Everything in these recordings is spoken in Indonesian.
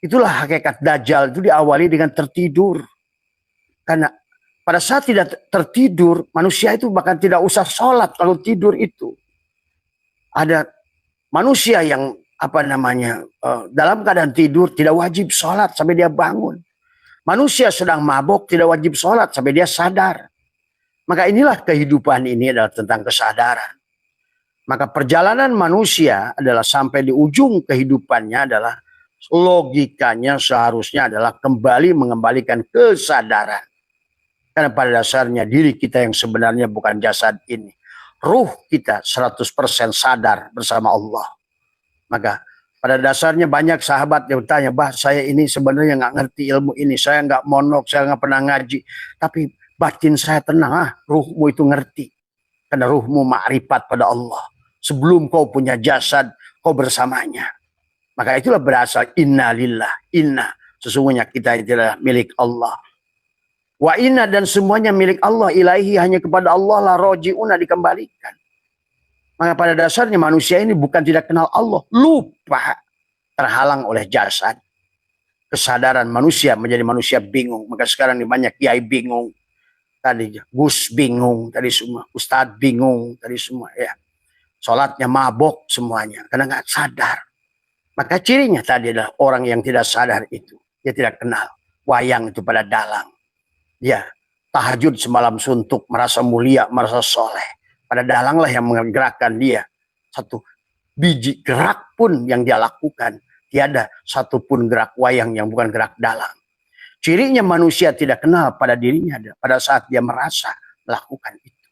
Itulah hakikat Dajjal, itu diawali dengan tertidur. Karena pada saat tidak tertidur, manusia itu bahkan tidak usah sholat kalau tidur itu. Ada manusia yang dalam keadaan tidur tidak wajib sholat sampai dia bangun. Manusia sedang mabuk tidak wajib sholat sampai dia sadar. Maka inilah kehidupan ini adalah tentang kesadaran. Maka perjalanan manusia adalah sampai di ujung kehidupannya adalah logikanya seharusnya adalah kembali mengembalikan kesadaran. Karena pada dasarnya diri kita yang sebenarnya bukan jasad ini. Ruh kita 100% sadar bersama Allah. Maka pada dasarnya banyak sahabat yang bertanya, bah saya ini sebenarnya nggak ngerti ilmu ini. Saya nggak monok, saya nggak pernah ngaji. Tapi batin saya tenang, ruhmu itu ngerti. Karena ruhmu makrifat pada Allah. Sebelum kau punya jasad, kau bersamanya. Maka itulah berasal inna lillah, inna. Sesungguhnya kita itu adalah milik Allah. Wa inna dan semuanya milik Allah, ilahi hanya kepada Allah lah roji'una dikembalikan. Maka pada dasarnya manusia ini bukan tidak kenal Allah, lupa, terhalang oleh jasad. Kesadaran manusia menjadi manusia bingung. Maka sekarang ini banyak kiai bingung. Tadi Gus bingung, tadi semua. Ustadz bingung, tadi semua. Ya. Sholatnya mabok semuanya, karena nggak sadar. Maka cirinya tadi adalah orang yang tidak sadar itu. Dia tidak kenal. Wayang itu pada dalang. Ya, tahajud semalam suntuk, merasa mulia, merasa soleh. Pada dalanglah yang menggerakkan dia. Satu biji gerak pun yang dia lakukan. Tiada satu pun gerak wayang yang bukan gerak dalang. Cirinya manusia tidak kenal pada dirinya pada saat dia merasa melakukan itu.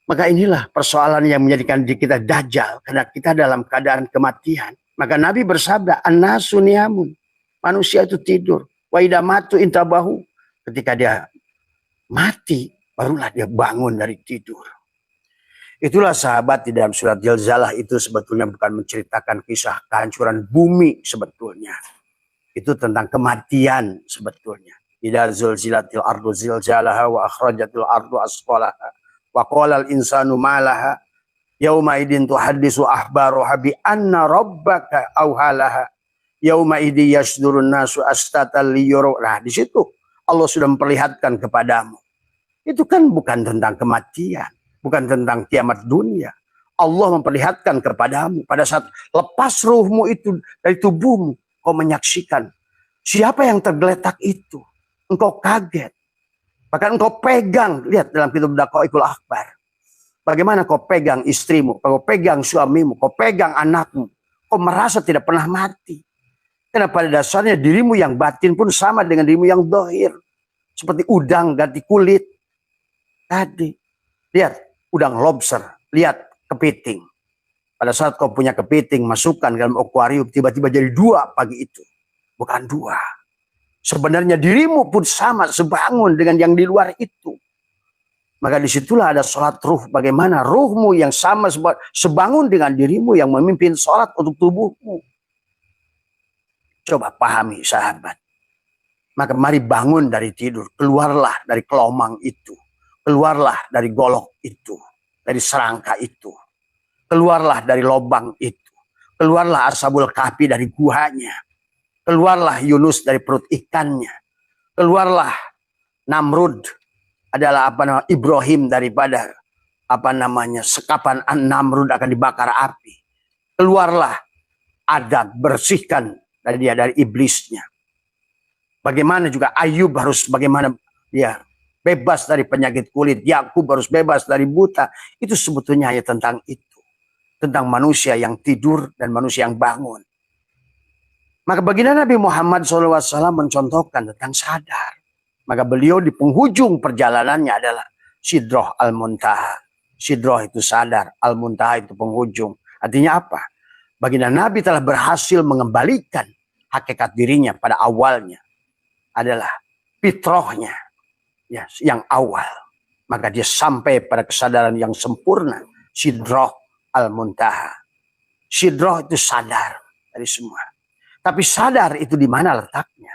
Maka inilah persoalan yang menjadikan diri kita dajjal. Karena kita dalam keadaan kematian. Maka Nabi bersabda, an-nasu niyamun. Manusia itu tidur. Wa idza matu intabahu. Ketika dia mati, barulah dia bangun dari tidur. Itulah sahabat di dalam surat Zilzalah itu sebetulnya bukan menceritakan kisah kehancuran bumi sebetulnya. Itu tentang kematian sebetulnya. Idza zulzilatil ardu zilzalaha wa akhrajatil ardu asqalaha. Wa qala al-insanu ma laha yauma idin tuhaddisu ahbaruha bi anna rabbaka auhalaha yauma idin yasdurun nasu astatal liyuru. Nah, di situ Allah sudah memperlihatkan kepadamu. Itu kan bukan tentang kematian, bukan tentang kiamat dunia. Allah memperlihatkan kepadamu pada saat lepas ruhmu itu dari tubuhmu, kau menyaksikan siapa yang tergeletak itu. Engkau kaget. Bahkan engkau pegang, lihat dalam kitab Daqaiqul Akhbar. Bagaimana kau pegang istrimu, kau pegang suamimu, kau pegang anakmu. Kau merasa tidak pernah mati. Karena pada dasarnya dirimu yang batin pun sama dengan dirimu yang dohir. Seperti udang ganti kulit. Tadi, lihat udang lobster, lihat kepiting. Pada saat kau punya kepiting, masukkan dalam akuarium, tiba-tiba jadi 2 pagi itu. Bukan 2. Sebenarnya dirimu pun sama sebangun dengan yang di luar itu. Maka disitulah ada sholat ruh. Bagaimana ruhmu yang sama sebangun dengan dirimu yang memimpin sholat untuk tubuhmu. Coba pahami sahabat. Maka mari bangun dari tidur. Keluarlah dari kelomang itu. Keluarlah dari golok itu. Dari serangka itu. Keluarlah dari lubang itu. Keluarlah Ashabul Kahfi dari guanya. Keluarlah Yunus dari perut ikannya. Keluarlah Namrud adalah Ibrahim daripada sekapan Namrud akan dibakar api. Keluarlah Adam, bersihkan dari iblisnya. Bagaimana juga Ayub harus bagaimana dia bebas dari penyakit kulit. Yakub harus bebas dari buta. Itu sebetulnya hanya tentang itu. Tentang manusia yang tidur dan manusia yang bangun. Maka baginda Nabi Muhammad SAW mencontohkan tentang sadar. Maka beliau di penghujung perjalanannya adalah Sidroh Al-Muntaha. Sidroh itu sadar, Al-Muntaha itu penghujung. Artinya apa? Baginda Nabi telah berhasil mengembalikan hakikat dirinya pada awalnya. Adalah fitrahnya ya, yang awal. Maka dia sampai pada kesadaran yang sempurna. Sidroh Al-Muntaha. Sidroh itu sadar dari semua. Tapi sadar itu di mana letaknya?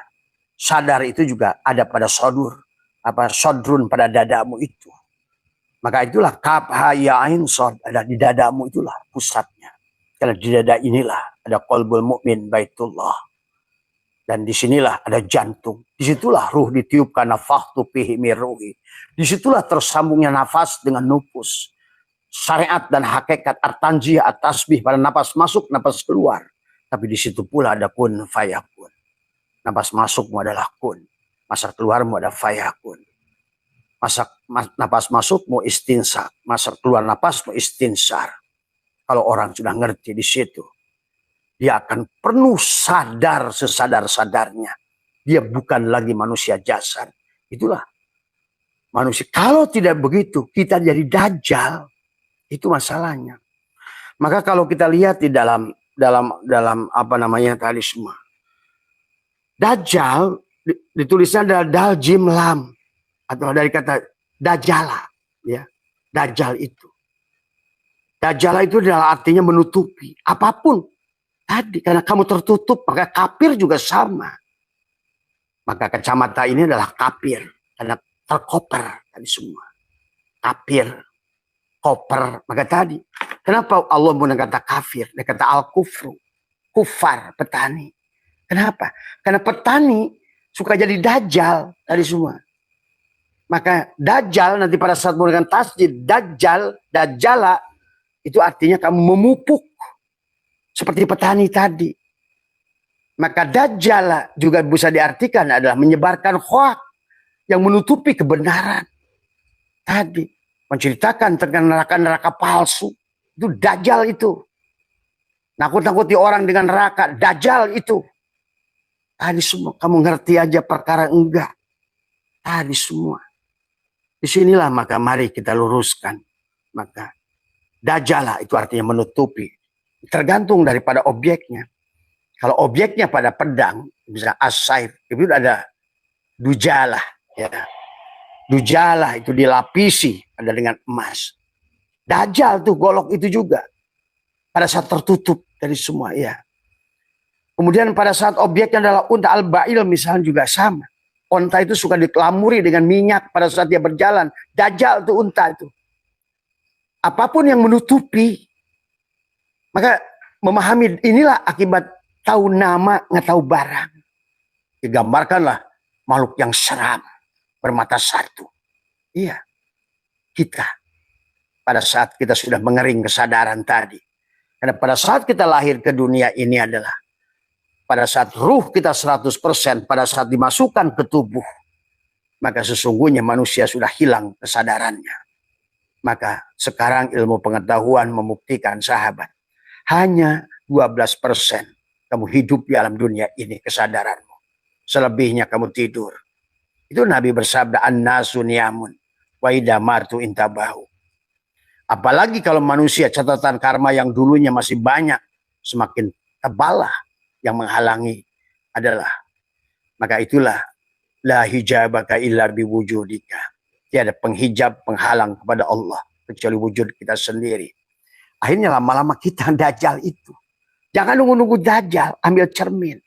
Sadar itu juga ada pada sodrun pada dadamu itu. Maka itulah kaf ha ya ain sod, ada di dadamu itulah pusatnya. Karena di dada inilah ada qalbul mukmin baitullah. Dan disinilah ada jantung. Disitulah ruh ditiupkan, nafakhtu fihi min ruhi. Disitulah tersambungnya nafas dengan nufus. Syariat dan hakikat at-tanjih, at-tasbih pada nafas masuk, nafas keluar. Tapi di situ pula ada kun fayakun. Nafas masukmu adalah kun. Masa keluarmu ada fayakun. Nafas masukmu istinsak. Masa keluar nafasmu istinsar. Kalau orang sudah ngerti di situ, dia akan penuh sadar sesadar-sadarnya. Dia bukan lagi manusia jasad. Itulah manusia. Kalau tidak begitu, kita jadi dajjal. Itu masalahnya. Maka kalau kita lihat di dalam apa namanya tadi semua. Dajjal ditulisnya adalah dal jim lam, atau dari kata dajjala, ya. Dajjal itu. Dajjala itu adalah artinya menutupi apapun. Tadi karena kamu tertutup, maka kafir juga sama. Maka kacamata ini adalah kafir karena terkoper tadi semua. Kafir, koper. Maka tadi, kenapa Allah menggunakan kata kafir? Dia kata al-kufru, kufar, petani. Kenapa? Karena petani suka jadi dajjal tadi semua. Maka dajjal nanti pada saat menggunakan tasjid, dajjal, dajjala, itu artinya kamu memupuk. Seperti petani tadi. Maka dajjal juga bisa diartikan adalah menyebarkan hoak yang menutupi kebenaran. Tadi menceritakan tentang neraka-neraka palsu. Itu dajjal itu. Nakut-nakuti orang dengan neraka. Dajjal itu. Tadi semua. Kamu ngerti aja perkara enggak. Tadi semua. Disinilah maka mari kita luruskan. Maka dajjal itu artinya menutupi. Tergantung daripada objeknya. Kalau objeknya pada pedang, bisa as-saif, itu ada dujalah. Ya. Dujalah itu dilapisi ada dengan emas. Dajjal tuh golok itu juga. Pada saat tertutup dari semua. Ya. Kemudian pada saat objeknya adalah unta al-ba'il misalnya juga sama. Unta itu suka dikelamuri dengan minyak pada saat dia berjalan. Dajjal tuh unta itu. Apapun yang menutupi. Maka memahami inilah akibat tahu nama, nggak tahu barang. Digambarkanlah makhluk yang seram, bermata satu. Iya, kita. Pada saat kita sudah mengering kesadaran tadi. Karena pada saat kita lahir ke dunia ini adalah pada saat ruh kita 100%, pada saat dimasukkan ke tubuh. Maka sesungguhnya manusia sudah hilang kesadarannya. Maka sekarang ilmu pengetahuan membuktikan sahabat. Hanya 12% kamu hidup di alam dunia ini kesadaranmu. Selebihnya kamu tidur. Itu Nabi bersabda, an-nasu niyamun wa idza matu intabahu. Apalagi kalau manusia catatan karma yang dulunya masih banyak, semakin tebalah yang menghalangi adalah. Maka itulah la hijabaka illa biwujudika. Tiada penghijab, penghalang kepada Allah kecuali wujud kita sendiri. Akhirnya lama-lama kita dajjal itu. Jangan nunggu-nunggu dajjal, ambil cermin.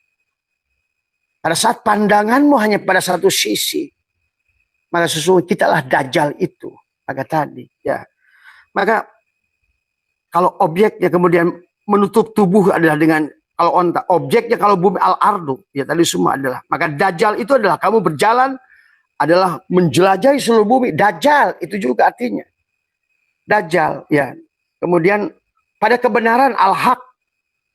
Pada saat pandanganmu hanya pada satu sisi, maka sesungguhnya kitalah dajjal itu. Maka tadi, ya. Maka kalau objeknya kemudian menutup tubuh adalah dengan kalau onta, objeknya kalau bumi al-ardu, ya tadi semua adalah. Maka dajjal itu adalah kamu berjalan adalah menjelajahi seluruh bumi. Dajjal itu juga artinya. Dajjal, ya. Kemudian pada kebenaran al-haq,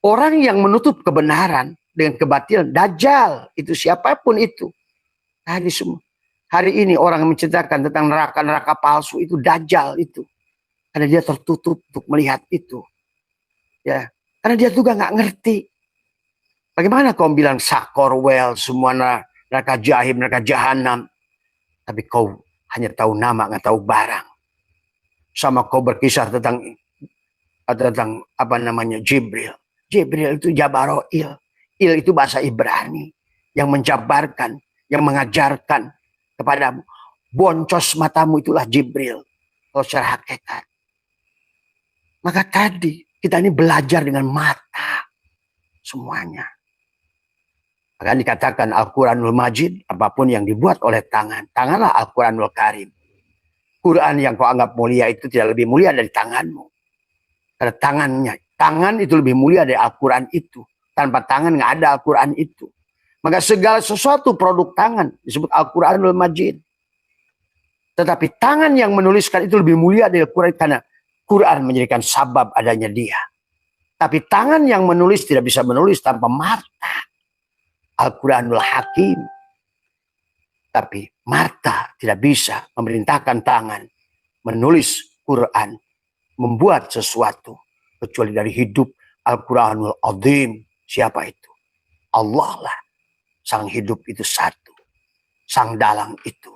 orang yang menutup kebenaran dengan kebatilan, dajjal itu siapapun itu. Tadi semua. Hari ini orang yang menceritakan tentang neraka-neraka palsu itu dajjal itu. Karena dia tertutup untuk melihat itu. Ya, karena dia juga nggak ngerti. Bagaimana kau bilang sakor well, semua neraka jahim, neraka jahanam. Tapi kau hanya tahu nama, nggak tahu barang. Sama kau berkisah tentang apa namanya Jibril. Jibril itu Jabaroil. Il itu bahasa Ibrani. Yang menjabarkan, yang mengajarkan kepadamu. Boncos matamu itulah Jibril. Kalau secara hakikat. Maka tadi kita ini belajar dengan mata. Semuanya. Maka dikatakan Al-Quranul Majid. Apapun yang dibuat oleh tangan. Tanganlah Al-Quranul Karim. Quran yang kau anggap mulia itu tidak lebih mulia dari tanganmu. Karena tangan itu lebih mulia dari Al-Quran itu. Tanpa tangan nggak ada Al-Quran itu. Maka segala sesuatu produk tangan disebut Al-Quranul Majid. Tetapi tangan yang menuliskan itu lebih mulia dari Al-Quran karena Quran menjadikan sabab adanya dia. Tapi tangan yang menulis tidak bisa menulis tanpa Marta. Al-Quranul Hakim. Tapi Marta tidak bisa memerintahkan tangan menulis Quran, membuat sesuatu kecuali dari hidup Al-Quranul Azim. Siapa itu? Allah lah. Sang hidup itu satu. Sang dalang itu.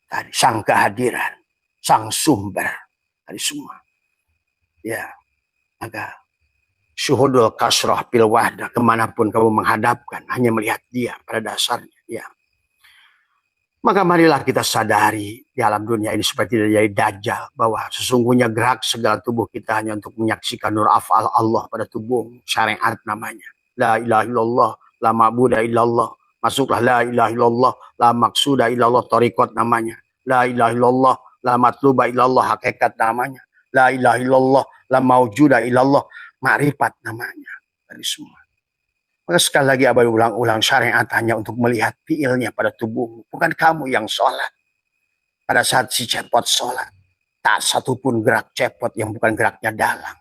Tadi sang kehadiran, sang sumber dari semua. Ya, maka syuhudul kasrah bil wahdah, kemanapun kamu menghadapkan hanya melihat dia pada dasarnya. Ya. Maka marilah kita sadari di alam dunia ini supaya tidak jadi dajjal, bahwa sesungguhnya gerak segala tubuh kita hanya untuk menyaksikan nur af'al Allah pada tubuh. Syariat namanya. La ilaha illallah, la ma'budah illallah. Masuklah la ilaha illallah, la maqsuda illallah, tariqat namanya. La ilaha illallah, la matluba illallah, hakikat namanya. La ilaha illallah, la maujuda illallah, makrifat namanya. Dari semua. Maka sekali lagi abah ulang-ulang, syariat hanya untuk melihat fiilnya pada tubuhmu. Bukan kamu yang sholat. Pada saat si cepot sholat, tak satupun gerak cepot yang bukan geraknya dalang.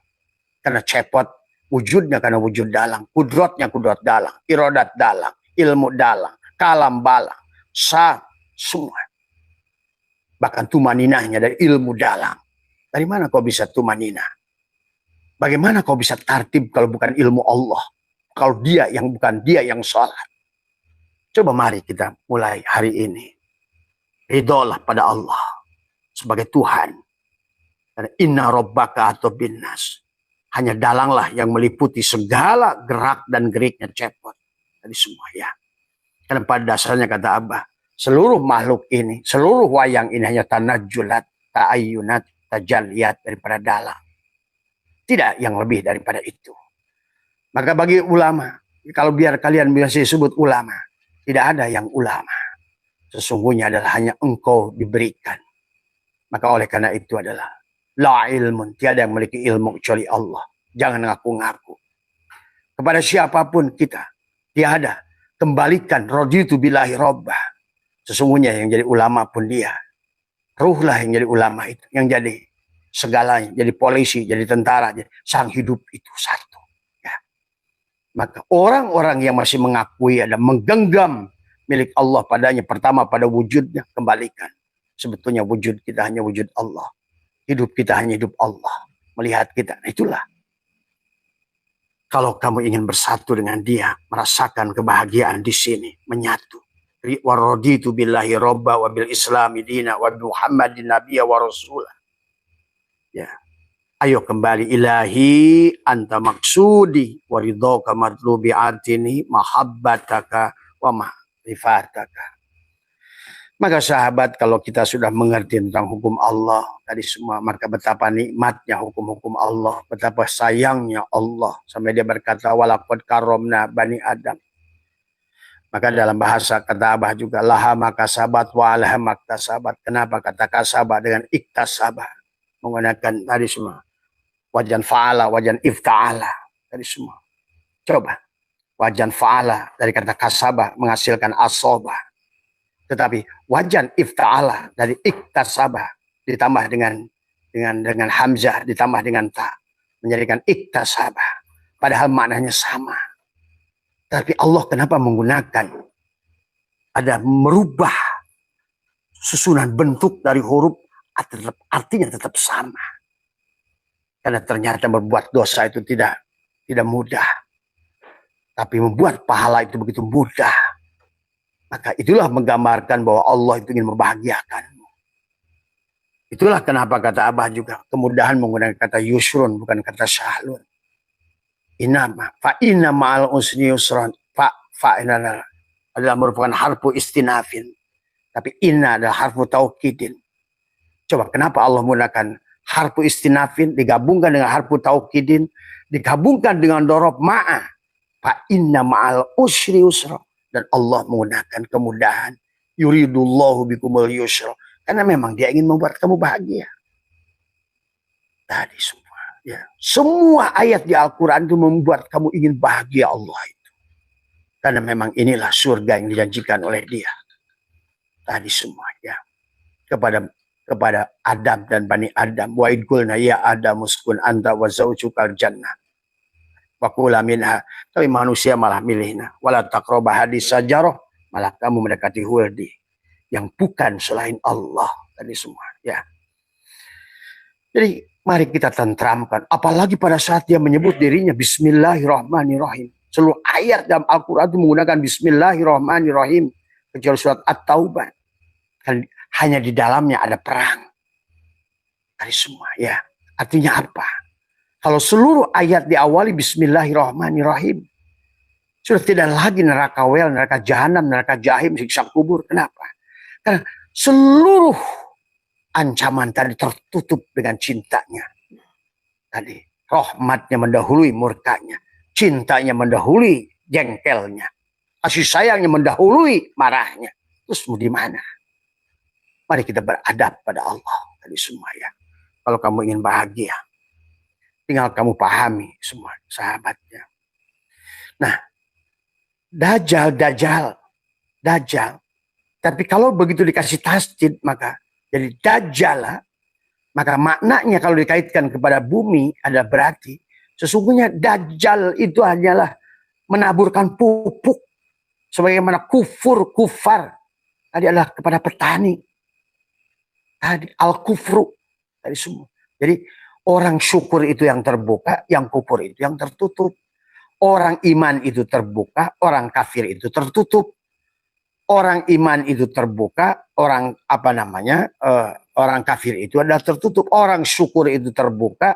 Karena cepot wujudnya karena wujud dalang. Kudrotnya kudrot dalang. Irodat dalang. Ilmu dalang. Kalam balang. Semua. Bahkan tumaninahnya dari ilmu dalang. Dari mana kau bisa tumaninah? Bagaimana kau bisa tartib kalau bukan ilmu Allah? Kalau dia yang bukan dia yang sholat. Coba mari kita mulai hari ini. Ridholah pada Allah. Sebagai Tuhan. Karena inna rabbaka atau binnas. Hanya dalanglah yang meliputi segala gerak dan geriknya cepot. Dari semua ya. Karena pada dasarnya kata Abah. Seluruh makhluk ini. Seluruh wayang ini hanya tanajulat. Ta'ayyunat. Tajalliyat daripada dalang. Tidak yang lebih daripada itu. Maka bagi ulama, kalau biar kalian biasa disebut ulama, tidak ada yang ulama. Sesungguhnya adalah hanya engkau diberikan. Maka oleh karena itu adalah la ilmun, tiada yang memiliki ilmu kecuali Allah. Jangan ngaku-ngaku. Kepada siapapun kita, tiada. Kembalikan raditu billahi rabbah. Sesungguhnya yang jadi ulama pun dia. Ruhlah yang jadi ulama itu, yang jadi segalanya, jadi polisi, jadi tentara, jadi sang hidup itu satu. Maka orang-orang yang masih mengakui ada menggenggam milik Allah padanya, pertama pada wujudnya, kembalikan. Sebetulnya wujud kita hanya wujud Allah. Hidup kita hanya hidup Allah. Melihat kita, nah itulah. Kalau kamu ingin bersatu dengan dia, merasakan kebahagiaan di sini, menyatu. Waraditu billahi robba wa bil islami dina wa bi Muhammadin nabiyya wa rasulah. Ya. Ayo kembali ilahi anta maksudi waridhoka matlubi artini mahabbataka wa ma'rifataka. Maka sahabat, kalau kita sudah mengerti tentang hukum Allah tadi semua, maka betapa nikmatnya hukum-hukum Allah, betapa sayangnya Allah sampai dia berkata walaqad karramna bani Adam. Maka dalam bahasa kata Abah juga laha makasabat wa alaha maktasabat. Kenapa kata kasabat dengan iktasabat? Menggunakan tadi semua wajan fa'ala, wajan ifta'ala dari semua. Coba. Wajan fa'ala dari kata kasabah menghasilkan asobah. Tetapi wajan ifta'ala dari iktasabah ditambah dengan hamzah, ditambah dengan ta, menjadikan iktasabah. Padahal maknanya sama. Tapi Allah kenapa menggunakan ada merubah susunan bentuk dari huruf, artinya tetap sama. Karena ternyata berbuat dosa itu tidak mudah. Tapi membuat pahala itu begitu mudah. Maka itulah menggambarkan bahwa Allah itu ingin membahagiakanmu. Itulah kenapa kata Abah juga, kemudahan menggunakan kata yusrun, bukan kata syahlun. Inna ma'al usni yusran. Fa adalah merupakan harfu istinafin. Tapi inna adalah harfu taukidin. Coba kenapa Allah menggunakan harfu istinafin digabungkan dengan harfu taukidin, digabungkan dengan dorob ma'a. Fa inna ma'al usri yusra. Dan Allah menggunakan kemudahan. Yuridullahu bikumul yusra. Karena memang dia ingin membuat kamu bahagia. Tadi semua. Ya. Semua ayat di Al-Quran itu membuat kamu ingin bahagia Allah itu. Karena memang inilah surga yang dijanjikan oleh dia. Tadi semua ya. Kepada Adam dan Bani Adam. Wa idkulna ya Adam uskun anta wa zawjukal jannah. Wa kula minha. Tapi manusia malah milihna. Wala taqraba hadis sajaroh. Malah kamu mendekati huldi. Yang bukan selain Allah. Tadi semua ya. Jadi mari kita tentramkan. Apalagi pada saat dia menyebut dirinya Bismillahirrahmanirrahim. Seluruh ayat dalam Al-Quran itu menggunakan Bismillahirrahmanirrahim. Kecuali surat At-Taubah. Hanya di dalamnya ada perang. Dari semua ya. Artinya apa? Kalau seluruh ayat diawali Bismillahirrahmanirrahim. Sudah tidak lagi neraka wel, neraka jahanam, neraka jahim, siksa kubur. Kenapa? Karena seluruh ancaman tadi tertutup dengan cintanya. Tadi rahmatnya mendahului murkanya. Cintanya mendahului jengkelnya. Kasih sayangnya mendahului marahnya. Terus mau di mana? Mari kita beradab pada Allah. Tadi semua ya. Kalau kamu ingin bahagia. Tinggal kamu pahami semua sahabatnya. Nah. Dajjal. Tapi kalau begitu dikasih tasdid maka jadi Dajjal. Maka maknanya kalau dikaitkan kepada bumi adalah berarti sesungguhnya Dajjal itu hanyalah menaburkan pupuk. Sebagaimana kufar tadi adalah kepada petani. Tadi al-kufru. Tadi semua. Jadi orang syukur itu yang terbuka, yang kufur itu yang tertutup. Orang iman itu terbuka, orang kafir itu tertutup. Orang iman itu terbuka, orang orang kafir itu adalah tertutup. Orang syukur itu terbuka,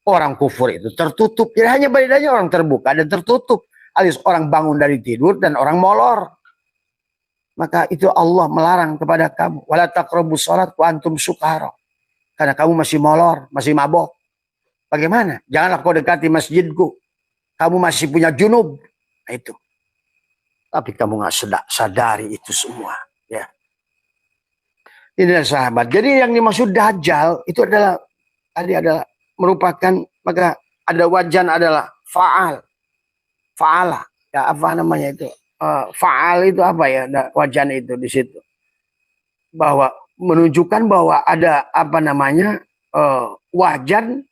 orang kufur itu tertutup. Jadi hanya bedanya orang terbuka dan tertutup. Alias orang bangun dari tidur dan orang molor. Maka itu Allah melarang kepada kamu. Wala taqrabus shalat wa antum sukara. Karena kamu masih molor, masih mabok. Bagaimana? Janganlah kau dekati masjidku. Kamu masih punya junub. Nah itu. Tapi kamu nggak sadari itu semua. Ya. Ini sahabat. Jadi yang dimaksud Dajjal itu adalah merupakan, maka ada wajan adalah fa'ala. Ya apa namanya itu? Fa'al itu apa ya? Ada wajan itu di situ. Bahwa menunjukkan bahwa ada wajan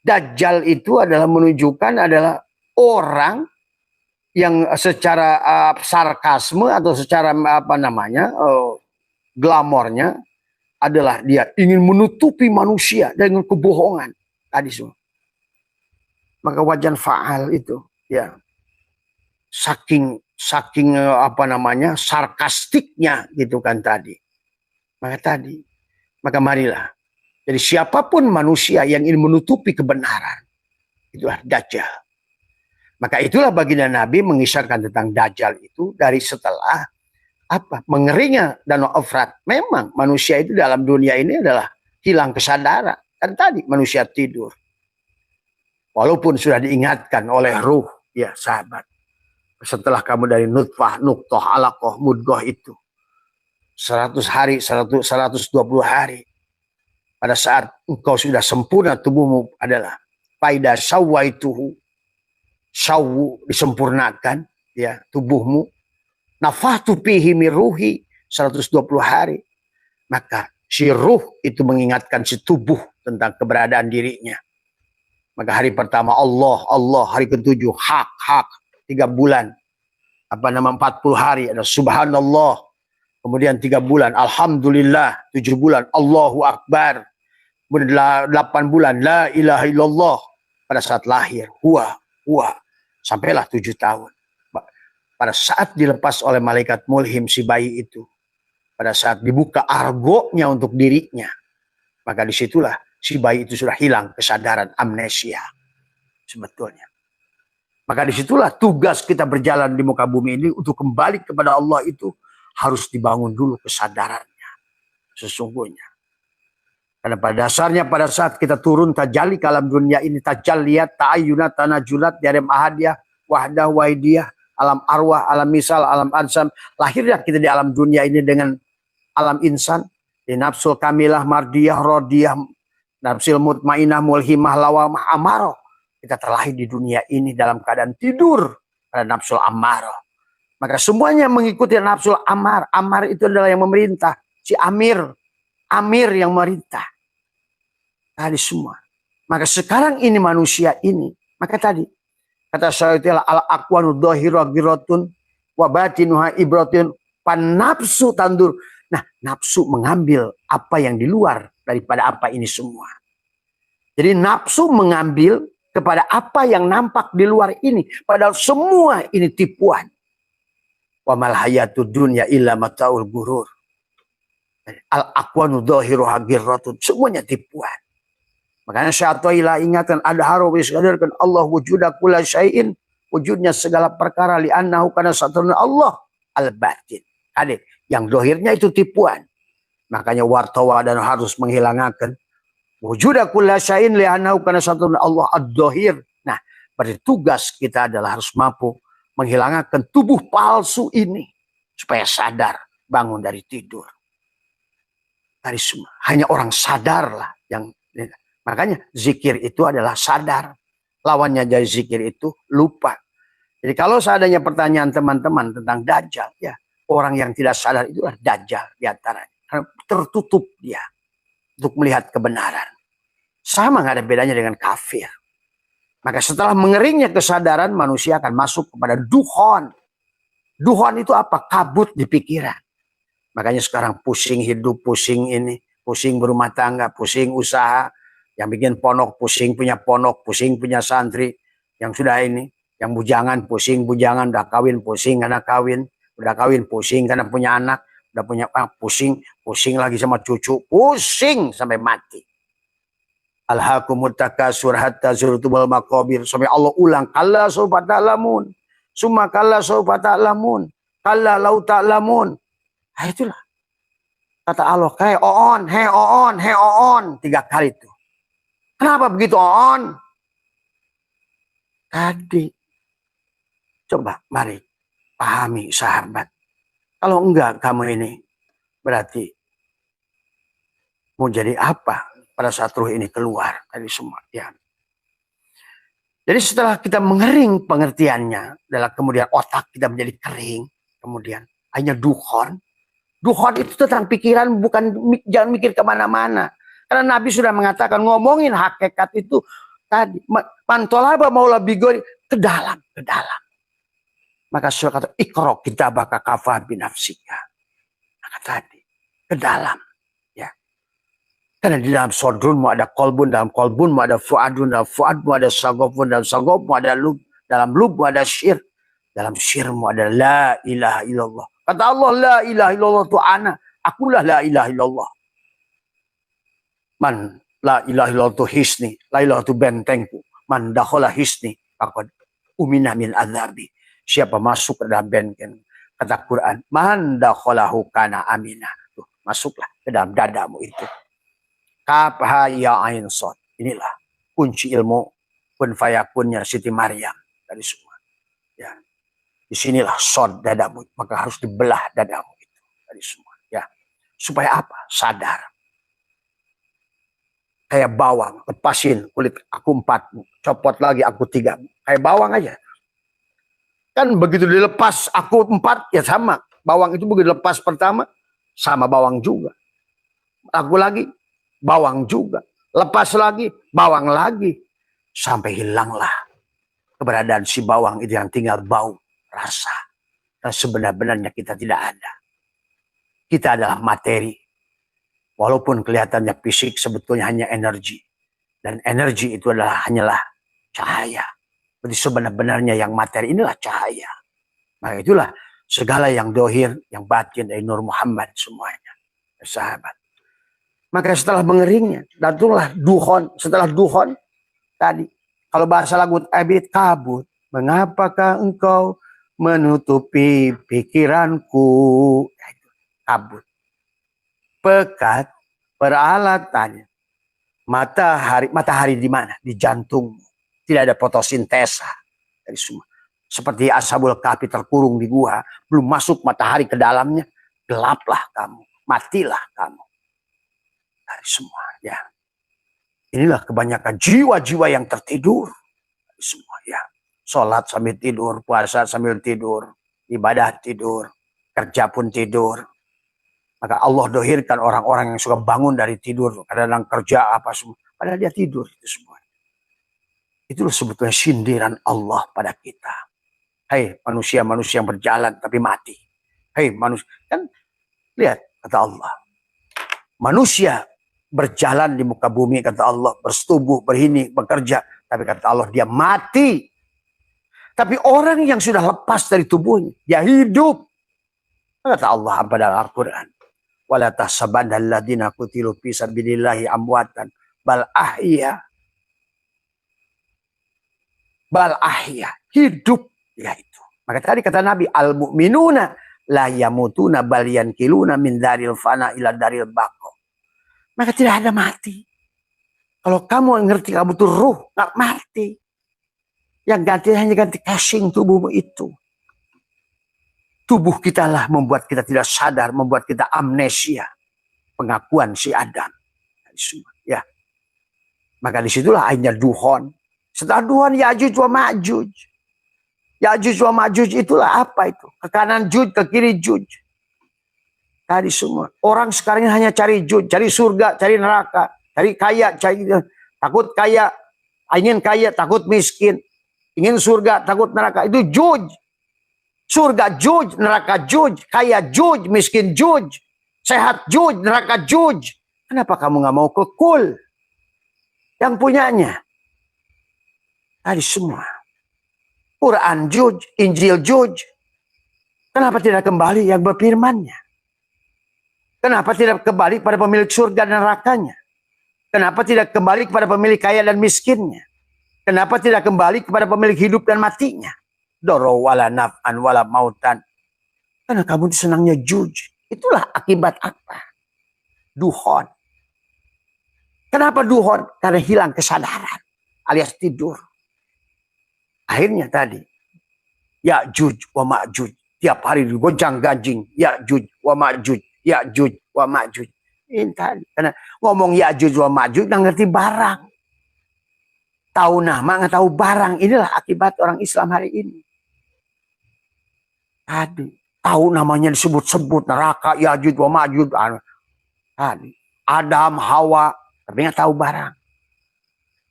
Dajjal itu adalah menunjukkan adalah orang yang secara sarkasme atau secara glamornya adalah dia ingin menutupi manusia dengan kebohongan tadi semua. Maka wajan fa'al itu ya saking sarkastiknya gitu kan tadi. Maka marilah. Jadi siapapun manusia yang ingin menutupi kebenaran itulah Dajjal. Maka itulah baginda Nabi mengisarkan tentang Dajjal itu dari setelah mengeringnya Danau Efrat. Memang manusia itu dalam dunia ini adalah hilang kesadaran. Kan tadi manusia tidur. Walaupun sudah diingatkan oleh ruh, ya sahabat. Setelah kamu dari nutfah, nuqtah, alaqah, mudghah itu 100 hari, 120 hari. Pada saat engkau sudah sempurna tubuhmu adalah faida sawaituhu. Sawu disempurnakan ya tubuhmu. Nafahtu fihi min ruhi 120 hari. Maka si ruh itu mengingatkan si tubuh tentang keberadaan dirinya. Maka hari pertama Allah, hari ketujuh hak 3 bulan. 40 hari ada subhanallah. Kemudian 3 bulan alhamdulillah, 7 bulan Allahu akbar. Kemudian 8 bulan la ilaha illallah. Pada saat lahir huwa sampailah 7 tahun. Pada saat dilepas oleh malaikat mulhim si bayi itu, pada saat dibuka argonya untuk dirinya, maka disitulah si bayi itu sudah hilang kesadaran, amnesia sebetulnya. Maka disitulah tugas kita berjalan di muka bumi ini untuk kembali kepada Allah itu harus dibangun dulu kesadarannya sesungguhnya. Karena pada dasarnya pada saat kita turun tajalli ke alam dunia ini, tajalliyat, ta'ayyunat, tanajulat, diarim ahadiyah, wahdah, waidiyah, alam arwah, alam misal, alam ansam. Lahirlah kita di alam dunia ini dengan alam insan, di nafsul kamilah, mardiyah, rodiyah, nafsul mutmainah, mulhimah, lawamah, amarah. Kita terlahir di dunia ini dalam keadaan tidur pada nafsul amarah. Maka semuanya mengikuti nafsu amar. Amar itu adalah yang memerintah. Si Amir. Amir yang memerintah. Tadi semua. Maka sekarang ini manusia ini. Maka tadi. Kata Syaikhul al-aqwanu dhahiru giratun. Wabatinuha ibratun. Panapsu tandur. Nah, nafsu mengambil apa yang di luar daripada apa ini semua. Jadi nafsu mengambil kepada apa yang nampak di luar ini. Padahal semua ini tipuan. Wa mal hayatud dunya illa mataul gurur. Al-aqwanu dhahiruha ghirratun. Semuanya tipuan. Makanya Syaikhullah ingatkan adharu wa sadarkan Allah wujuda kulla syai'in. Wujudnya segala perkara li'annahu kana satrun Allah al-batin. Adik, yang dohirnya itu tipuan. Makanya wartawa dan harus menghilangkan wujuda kulla syai'in li'annahu kana satrun Allah ad-dohir. Nah, bertugas kita adalah harus mampu menghilangkan tubuh palsu ini supaya sadar bangun dari tidur. Dari semua. Hanya orang sadarlah yang makanya zikir itu adalah sadar. Lawannya dari zikir itu lupa. Jadi kalau seandainya pertanyaan teman-teman tentang Dajjal, ya orang yang tidak sadar itu adalah Dajjal di antaranya. Karena tertutup dia untuk melihat kebenaran. Sama nggak ada bedanya dengan kafir. Maka setelah mengeringnya kesadaran, manusia akan masuk kepada duhon. Duhon itu apa? Kabut di pikiran. Makanya sekarang pusing hidup, pusing ini, pusing berumah tangga, pusing usaha. Yang bikin ponok, pusing punya ponok, pusing punya santri. Yang sudah ini, yang bujangan, pusing bujangan, udah kawin, pusing karena kawin. Udah kawin, pusing karena punya anak. Udah punya anak, pusing, pusing lagi sama cucu. Pusing sampai mati. Alhaakumut takasur hatta zurtumul maqabir. Sampai Allah ulang. Kalla sawfa ta'lamun. Summa kalla sawfa ta'lamun. Kalla lau ta'lamun. Nah itulah. Kata Allah. Hei oon, hei oon, hei oon. 3 kali itu. Kenapa begitu oon? Tadi. Coba mari. Pahami sahabat. Kalau enggak kamu ini. Berarti. Mau jadi apa? Pada saat ruh ini keluar dari semua. Ya. Jadi setelah kita mengering pengertiannya, adalah kemudian otak kita menjadi kering, kemudian hanya duhon. Duhon itu tentang pikiran, bukan jangan mikir kemana-mana. Karena Nabi sudah mengatakan ngomongin hakikat itu tadi. Pantolaba maula bigori ke dalam, ke dalam. Maka surah kata ikro kita baka kafa binafsika. Maka tadi ke dalam. Karena di dalam sodrunmu ada kolbun, dalam kolbunmu ada fuadun, dalam fuadmu ada sagopun, dalam sagopmu ada lub, dalam lubmu ada syir, dalam syirmu ada la ilaha illallah. Kata Allah la ilaha illallah itu ana, akulah la ilaha illallah. Man la ilaha illallah itu hisni, la ilaha itu bentengku. Man dakhala hisni, faqad umina min azabi. Siapa masuk ke dalam benteng, kata Quran, man dakhalahu kana amina. Tuh, masuklah ke dalam dadamu itu. Kaf ha ya ain sod. Inilah kunci ilmu kun fayakunnya Siti Maryam dari semua. Ya. Disinilah sod dadamu, maka harus dibelah dadamu itu dari semua. Ya. Supaya apa? Sadar. Kayak bawang, lepasin kulit aku 4, copot lagi aku 3. Kayak bawang aja. Kan begitu dilepas aku 4 ya sama. Bawang itu begitu lepas pertama sama bawang juga. Aku lagi bawang juga. Lepas lagi, bawang lagi. Sampai hilanglah keberadaan si bawang itu yang tinggal bau, rasa. Dan sebenar-benarnya kita tidak ada. Kita adalah materi. Walaupun kelihatannya fisik sebetulnya hanya energi. Dan energi itu adalah hanyalah cahaya. Jadi sebenar-benarnya yang materi inilah cahaya. Maka itulah segala yang dohir, yang batin dari Nur Muhammad semuanya. Sahabat. Maka setelah mengeringnya, datanglah duhon. Setelah duhon, tadi, kalau bahasa lagu abid kabut, mengapakah engkau menutupi pikiranku? Kabut. Pekat, peralatannya. Matahari di mana? Di jantungmu. Tidak ada fotosintesa. Dari semua. Seperti Ashabul Kahfi terkurung di gua, belum masuk matahari ke dalamnya, gelaplah kamu, matilah kamu. Dari semua, ya. Inilah kebanyakan jiwa-jiwa yang tertidur. Dari semua, ya. Sholat sambil tidur, puasa sambil tidur. ibadah tidur, kerja pun tidur. Maka Allah dohirkan orang-orang yang suka bangun dari tidur, kadang-kadang kerja apa semua, padahal dia tidur itu semua. Itulah sebetulnya sindiran Allah pada kita. Hai manusia-manusia yang berjalan tapi mati. Hai manusia, kan lihat kata Allah. Manusia berjalan di muka bumi kata Allah, bersetubuh, berhini, bekerja, tapi kata Allah dia mati. Tapi orang yang sudah lepas dari tubuhnya, dia hidup. Kata Allah pada Al-Quran. Wala tahsabanna alladziina qutilu fi sabilillahi amwatan bal ahya. Bal ahya, hidup ya itu. Maka tadi kata Nabi, al mu'minuna la yamutuna bal yankiluna min daril fana ila daril baqo. Maka tidak ada mati. Kalau kamu ngerti kamu tuh ruh, nggak mati. Yang ganti hanya ganti casing tubuhmu itu. Tubuh kita lah membuat kita tidak sadar, membuat kita amnesia. Pengakuan si Adam. Ya. Maka disitulah akhirnya duhon. Setelah duhon Ya'juj wa Ma'juj. Ya'juj wa Ma'juj itulah apa itu? Ke kanan Juj, ke kiri Juj. Tadi semua. Orang sekarang hanya cari Juj, cari surga, cari neraka. Cari kaya, cari takut kaya. Ingin kaya, takut miskin. Ingin surga, takut neraka. Itu Juj. Surga Juj, neraka Juj. Kaya Juj, miskin Juj. Sehat Juj, neraka Juj. Kenapa kamu nggak mau ke kul? Yang punyanya. Tadi semua. Quran Juj, Injil Juj. Kenapa tidak kembali yang berfirmannya? Kenapa tidak kembali pada pemilik surga dan nerakanya? Kenapa tidak kembali kepada pemilik kaya dan miskinnya? Kenapa tidak kembali kepada pemilik hidup dan matinya? Doro wala naf'an wala mautan. Karena kamu senangnya Juj. Itulah akibat apa? Duhon. Kenapa duhon? Karena hilang kesadaran alias tidur. Akhirnya tadi, Ya'juj wa Ma'juj. Tiap hari digoncang-ganjing. Ya'juj wa Ma'juj. Ya'juj wa Ma'juj. Ini tadi. Karena ngomong Ya'juj wa Ma'juj nggak ngerti barang. Tahu nama nggak tahu barang. Inilah akibat orang Islam hari ini. Tadi. Tahu namanya disebut-sebut. Neraka, Ya'juj wa Ma'juj. Tadi. Adam, Hawa. Tapi nggak tahu barang.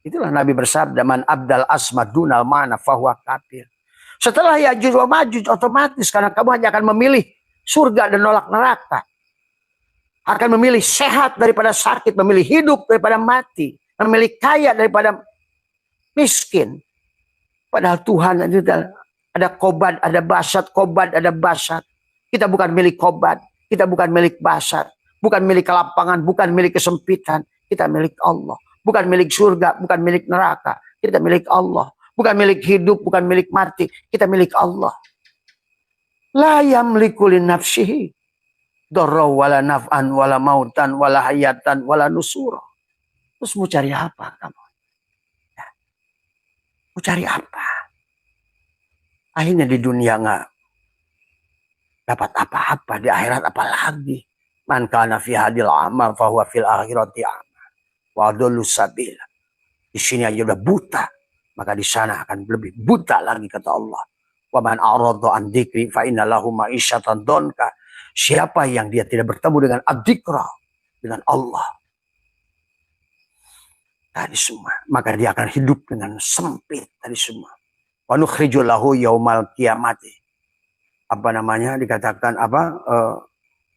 Itulah Nabi bersabda, man abdal asma dunal mana fahuwa kafir. Setelah Ya'juj wa Ma'juj otomatis karena kamu hanya akan memilih surga dan nolak neraka. Akan memilih sehat daripada sakit, memilih hidup daripada mati, memilih kaya daripada miskin. Padahal Tuhan ada kobat, ada basat, kobat, ada basat. Kita bukan milik kobat, kita bukan milik basat, bukan milik kelapangan, bukan milik kesempitan, kita milik Allah. Bukan milik surga, bukan milik neraka. Kita milik Allah. Bukan milik hidup, bukan milik mati. Kita milik Allah. La yamliku li nafsihi darra wala naf'an wala mautan wala hayatan wala nusura. Terus mau cari apa kamu? Ya. Mau cari apa? Akhirnya di dunia nggak dapat apa-apa, di akhirat apa lagi? Man kana fi hadil amal fahuwa fil akhirati amal. Wadullu sabila. Di sini aja udah buta, maka di sana akan lebih buta lagi kata Allah. Wa man a'rada an dzikri fa inna lahu ma'isyatan donka. Siapa yang dia tidak bertemu dengan adzikra, dengan Allah, tadi semua, maka dia akan hidup dengan sempit tadi semua. Wa nukhrijul lahu yaumal qiyamati. Apa namanya dikatakan apa?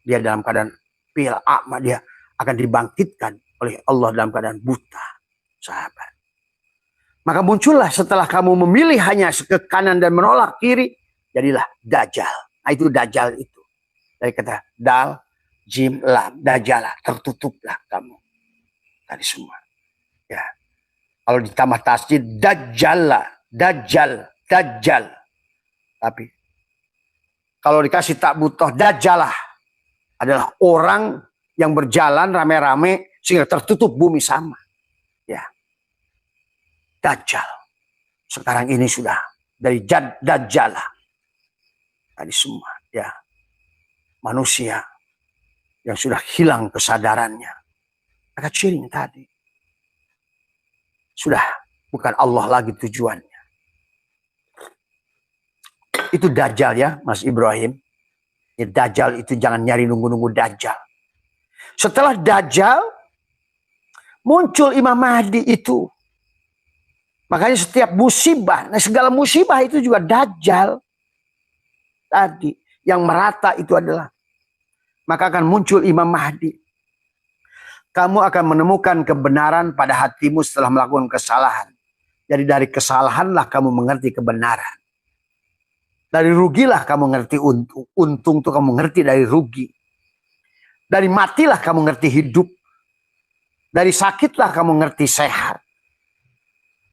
Dia dalam keadaan fil a'ma, dia akan dibangkitkan oleh Allah dalam keadaan buta, sahabat. Maka muncullah setelah kamu memilih hanya ke kanan dan menolak kiri, jadilah Dajjal. Nah itu Dajjal itu. Dari kata dal, jim, lam, Dajjalah, tertutuplah kamu. Tadi semua. Ya. Kalau ditambah tasjid, Dajjalah, Dajjal, Dajjal. Tapi kalau dikasih tak butuh, Dajjalah adalah orang yang berjalan rame-rame sehingga tertutup bumi sama. Ya. Dajjal. Sekarang ini sudah dari Dajjalah. Tadi semua. Ya. Manusia yang sudah hilang kesadarannya. Agak ciring tadi. Sudah bukan Allah lagi tujuannya. Itu Dajjal ya, Mas Ibrahim. Ya, Dajjal itu jangan nyari nunggu-nunggu Dajjal. Setelah Dajjal, muncul Imam Mahdi itu. Makanya setiap musibah, nah segala musibah itu juga Dajjal. Tadi, yang merata itu adalah, maka akan muncul Imam Mahdi. Kamu akan menemukan kebenaran pada hatimu setelah melakukan kesalahan. Jadi dari kesalahanlah kamu mengerti kebenaran. Dari rugilah kamu ngerti untung. Untung tuh kamu ngerti dari rugi. Dari matilah kamu ngerti hidup. Dari sakitlah kamu ngerti sehat.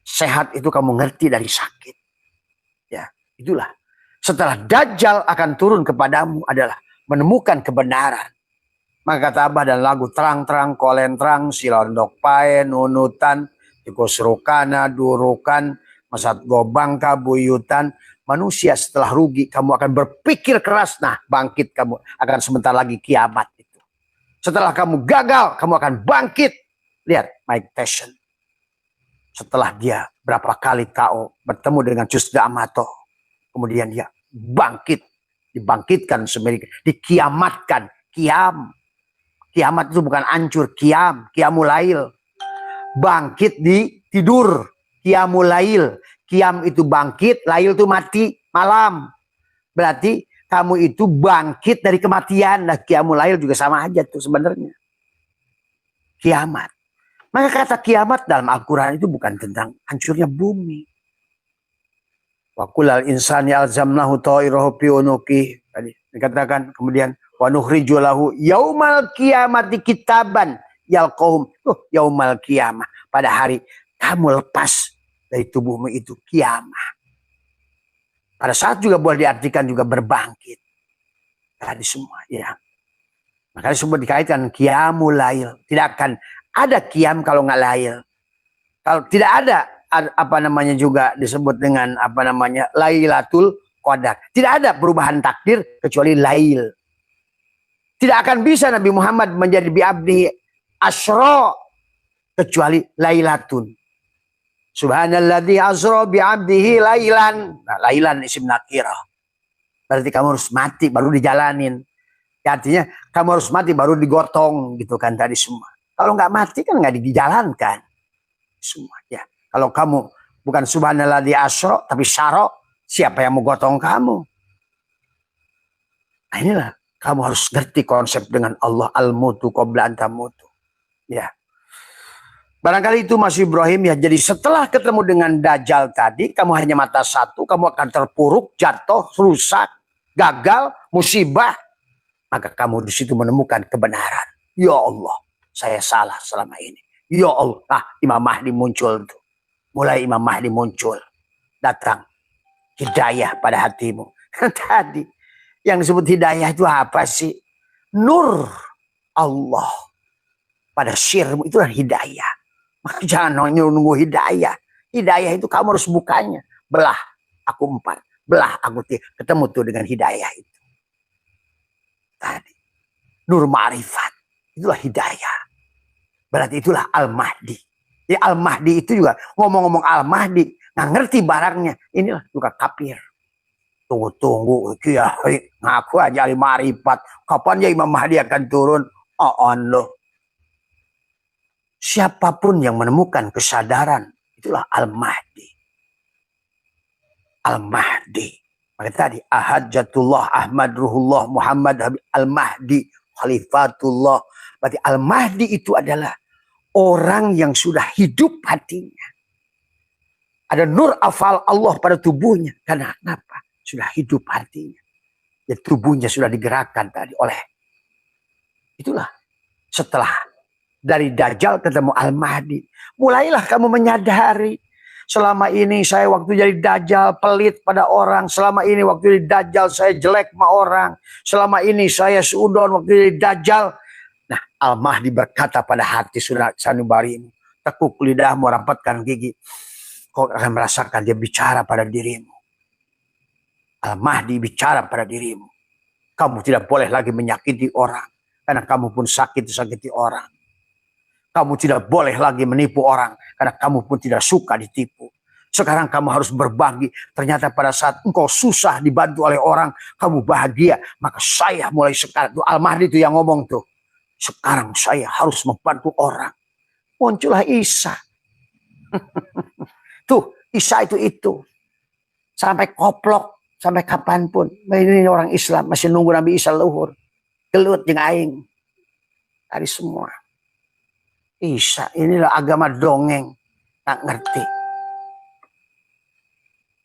Sehat itu kamu ngerti dari sakit. Ya, itulah. Setelah Dajjal akan turun kepadamu adalah menemukan kebenaran. Maka kata Abah dan lagu terang-terang, kolentrang, silondok pae, nunutan, tikosrukana, durukan, masat gobangka, buyutan. Manusia setelah rugi, kamu akan berpikir keras. Nah, bangkit kamu akan sebentar lagi kiamat itu. Setelah kamu gagal, kamu akan bangkit. Lihat Mike Tyson. Setelah dia berapa kali KO bertemu dengan Cus D'Amato. Kemudian dia bangkit. Dibangkitkan sebenarnya. Dikiamatkan. Kiamat itu bukan hancur. Qiyamulail. Bangkit di tidur. Qiyamulail. Qiyam itu bangkit, lail itu mati, malam. Berarti kamu itu bangkit dari kematian. Nah, qiyamulail juga sama aja tuh sebenarnya. Kiamat. Maka kata kiamat dalam Al-Quran itu bukan tentang hancurnya bumi. Wa kullal insani alzamnahu ta'irahu fi unuqi. Tadi dikatakan kemudian wa nukhriju lahu yaumal qiyamati kitaban yalqahum. Yaumal qiyamah. Pada hari kamu lepas dari tubuhmu itu kiamat. Pada saat juga boleh diartikan juga berbangkit. Tadi semua ya. Makanya semua dikaitkan qiyamulail. Tidak akan ada qiyam kalau nggak lail. Kalau tidak ada apa namanya juga disebut dengan apa namanya lailatul qadar. Tidak ada perubahan takdir kecuali lail. Tidak akan bisa Nabi Muhammad menjadi bi'abdi asyra kecuali lailatun. Subhanalladzi asra bi'abdihi lailan. Nah, lailan isim nakirah. Berarti kamu harus mati baru dijalanin. Ya, artinya kamu harus mati baru digotong gitu kan tadi semua. Kalau nggak mati kan nggak dijalankan. Semua ya. Kalau kamu bukan subhanalladzi asra tapi syara, siapa yang mau gotong kamu? Nah, inilah kamu harus ngerti konsep dengan Allah al-mutu qabla an tamutu. Ya. Barangkali itu Mas Ibrahim ya. Jadi setelah ketemu dengan Dajjal tadi, kamu hanya mata satu, kamu akan terpuruk, jatuh, rusak, gagal, musibah. Maka kamu di situ menemukan kebenaran. Ya Allah, saya salah selama ini. Ya Allah, Imam Mahdi muncul tuh. Mulai Imam Mahdi muncul, datang hidayah pada hatimu. Tadi yang disebut hidayah itu apa sih? Nur Allah pada sirmu itulah hidayah. Jangan nunggu hidayah. Hidayah itu kamu harus bukanya. Belah aku 4. Belah aku 3. Ketemu tuh dengan hidayah itu. Tadi. Nur ma'rifat. Itulah hidayah. Berarti itulah Al-Mahdi. Ya Al-Mahdi itu juga. Ngomong-ngomong Al-Mahdi. Nggak ngerti barangnya. Inilah juga kafir. Tunggu-tunggu. Kiai. Ngaku aja al-ma'rifat. Kapan ya Imam Mahdi akan turun? Loh. Siapapun yang menemukan kesadaran, itulah Al-Mahdi. Al-Mahdi. Maka tadi, Ahadjatullah, Ahmad Ruhullah, Muhammad Al-Mahdi, Khalifatullah. Berarti Al-Mahdi itu adalah orang yang sudah hidup hatinya. Ada nur afal Allah pada tubuhnya. Karena kenapa? Sudah hidup hatinya. Ya, tubuhnya sudah digerakkan tadi oleh. Itulah setelah dari Dajjal ketemu Al-Mahdi. Mulailah kamu menyadari. Selama ini saya waktu jadi Dajjal pelit pada orang. Selama ini waktu jadi Dajjal saya jelek sama orang. Selama ini saya suudon waktu jadi Dajjal. Nah, Al-Mahdi berkata pada hati sanubari ini. Tekuk lidahmu, rapatkan gigi. Kau akan merasakan dia bicara pada dirimu. Al-Mahdi bicara pada dirimu. Kamu tidak boleh lagi menyakiti orang. Karena kamu pun sakiti orang. Kamu tidak boleh lagi menipu orang. Karena kamu pun tidak suka ditipu. Sekarang kamu harus berbagi. Ternyata pada saat engkau susah dibantu oleh orang, kamu bahagia. Maka saya mulai sekarang, tuh Al-Mahdi itu yang ngomong tuh. Sekarang saya harus membantu orang. Muncullah Isa. Tuh, Isa itu. Sampai koplok, sampai kapanpun. Ini orang Islam masih nunggu Nabi Isa luhur. Gelut jeung aing. Dari semua. Isa, inilah agama dongeng. Tak ngerti.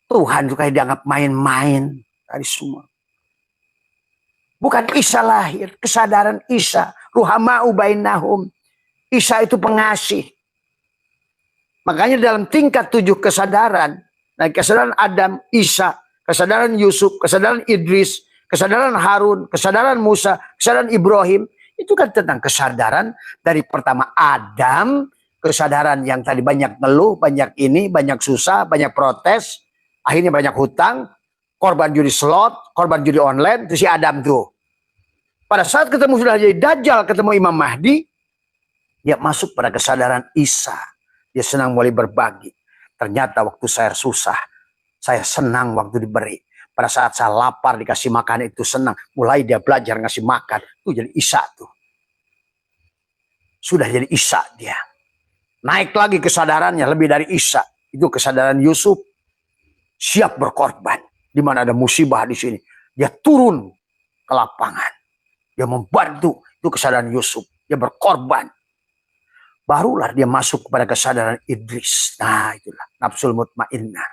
Tuhan juga dianggap main-main dari semua. Bukan Isa lahir, kesadaran Isa. Ruhama'u bainahum. Isa itu pengasih. Makanya dalam tingkat 7 kesadaran, nah kesadaran Adam, Isa, kesadaran Yusuf, kesadaran Idris, kesadaran Harun, kesadaran Musa, kesadaran Ibrahim, itu kan tentang kesadaran dari pertama Adam, kesadaran yang tadi banyak ngeluh, banyak ini, banyak susah, banyak protes, akhirnya banyak hutang, korban judi slot, korban judi online, itu si Adam tuh. Pada saat ketemu sudah jadi Dajjal, ketemu Imam Mahdi, dia masuk pada kesadaran Isa. Dia senang mulai berbagi. Ternyata waktu saya susah, saya senang waktu diberi. Pada saat saya lapar dikasih makan itu senang. Mulai dia belajar ngasih makan. Itu jadi Isa tuh. Sudah jadi Isa dia. Naik lagi kesadarannya lebih dari Isa. Itu kesadaran Yusuf. Siap berkorban. Di mana ada musibah di sini. Dia turun ke lapangan. Dia membantu. Itu kesadaran Yusuf. Dia berkorban. Barulah dia masuk kepada kesadaran Idris. Nah itulah. Nafsul mutmainnah.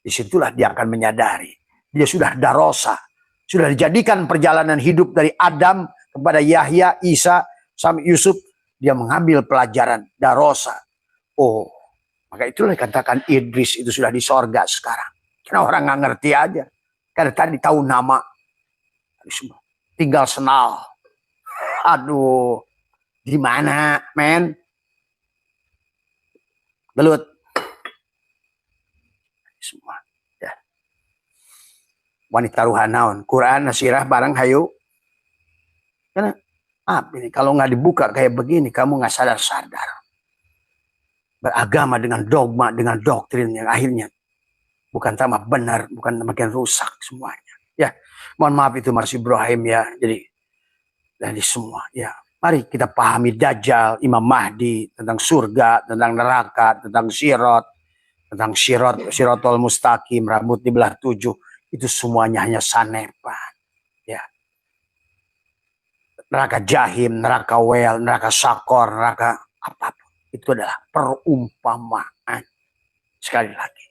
Disitulah dia akan menyadari. Dia sudah darosa. Sudah dijadikan perjalanan hidup dari Adam kepada Yahya, Isa, sampai Yusuf. Dia mengambil pelajaran darosa. Oh, maka itulah dikatakan Idris itu sudah di sorga sekarang. Karena orang nggak ngerti aja. Karena tadi tahu nama. Tinggal senal. Aduh, di mana, men? Gelut. Semua. Ya. Wanita ruhanaun. Quran, nasirah, barang, hayu. Karena ini kalau nggak dibuka kayak begini, kamu nggak sadar-sadar. Beragama dengan dogma, dengan doktrin yang akhirnya bukan tambah benar, bukan makin rusak semuanya. Ya, mohon maaf itu Mas Ibrahim ya. Jadi dari semua ya. Mari kita pahami Dajjal, Imam Mahdi, tentang surga, tentang neraka, tentang sirat, tentang sirotol mustaqim, rambut dibelah 7. Itu semuanya hanya sanepan. Ya. Neraka jahim, neraka wel, neraka sakor, neraka apapun. Itu adalah perumpamaan. Sekali lagi.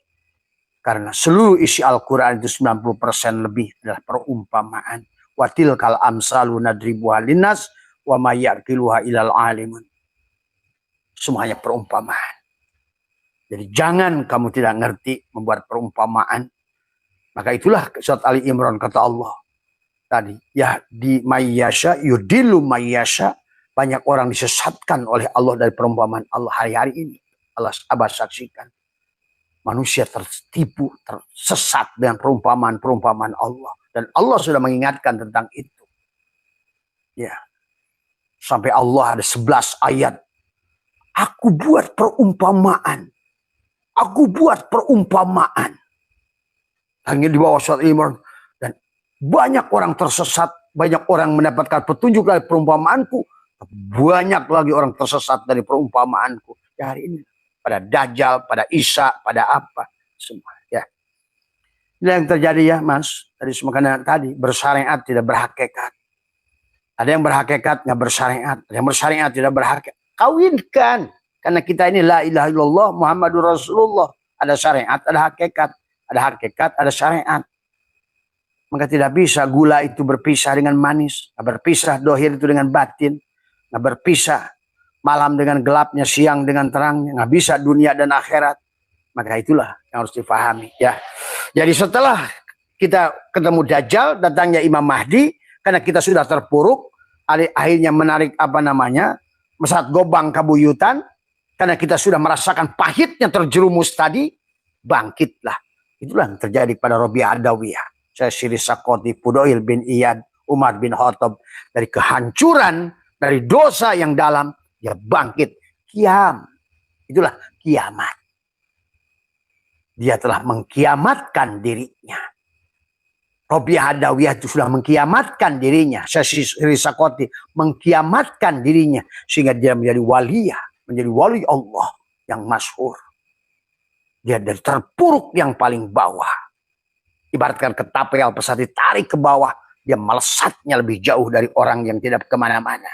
Karena seluruh isi Al-Quran itu 90% lebih adalah perumpamaan. Watil kal amsalu nadribuha linnas wa mayyakiluha ilal alimun. Semuanya perumpamaan. Jadi jangan kamu tidak ngerti membuat perumpamaan. Maka itulah surat Ali Imran kata Allah. Tadi ya di mayyasha yudilu mayyasha, banyak orang disesatkan oleh Allah dari perumpamaan Allah hari-hari ini. Allah abah saksikan. Manusia tertipu, tersesat dengan perumpamaan-perumpamaan Allah. Dan Allah sudah mengingatkan tentang itu. Ya. Sampai Allah ada 11 ayat. Aku buat perumpamaan. Aku buat perumpamaan. Hanya di bawah surat Imran. Dan banyak orang tersesat. Banyak orang mendapatkan petunjuk dari perumpamaanku. Banyak lagi orang tersesat dari perumpamaanku. Ya hari ini. Pada Dajjal, pada Isa, pada apa. Semua ya. Ini yang terjadi ya Mas. Tadi semua tadi bersyariat tidak berhakikat. Ada yang berhakikat nggak bersyariat. Ada yang bersyariat tidak berhakikat. Kawinkan. Karena kita ini la ilaha illallah Muhammadur Rasulullah. Ada syariat, ada hakikat. Ada hakikat, ada syariat. Maka tidak bisa gula itu berpisah dengan manis. Nggak berpisah dohir itu dengan batin. Nggak berpisah malam dengan gelapnya, siang dengan terangnya. Nggak bisa dunia dan akhirat. Maka itulah yang harus difahami. Ya. Jadi setelah kita ketemu Dajjal, datangnya Imam Mahdi. Karena kita sudah terpuruk. Akhirnya menarik mesat gobang kabuyutan. Karena kita sudah merasakan pahitnya terjerumus tadi. Bangkitlah. Itulah yang terjadi pada Rabi'ah Adawiyah. Saya Syiri Sakoti, Fudail bin Iyad, Umar bin Khattab. Dari kehancuran, dari dosa yang dalam. Dia bangkit. Itulah kiamat. Dia telah mengkiamatkan dirinya. Robiah Adawiyah itu sudah mengkiamatkan dirinya. Syekh Sakoti mengkiamatkan dirinya. Sehingga dia menjadi waliyah. Menjadi wali Allah yang masyhur. Dia dari terpuruk yang paling bawah. Ibaratkan ketapel pesat ditarik ke bawah. Dia melesatnya lebih jauh dari orang yang tidak kemana-mana.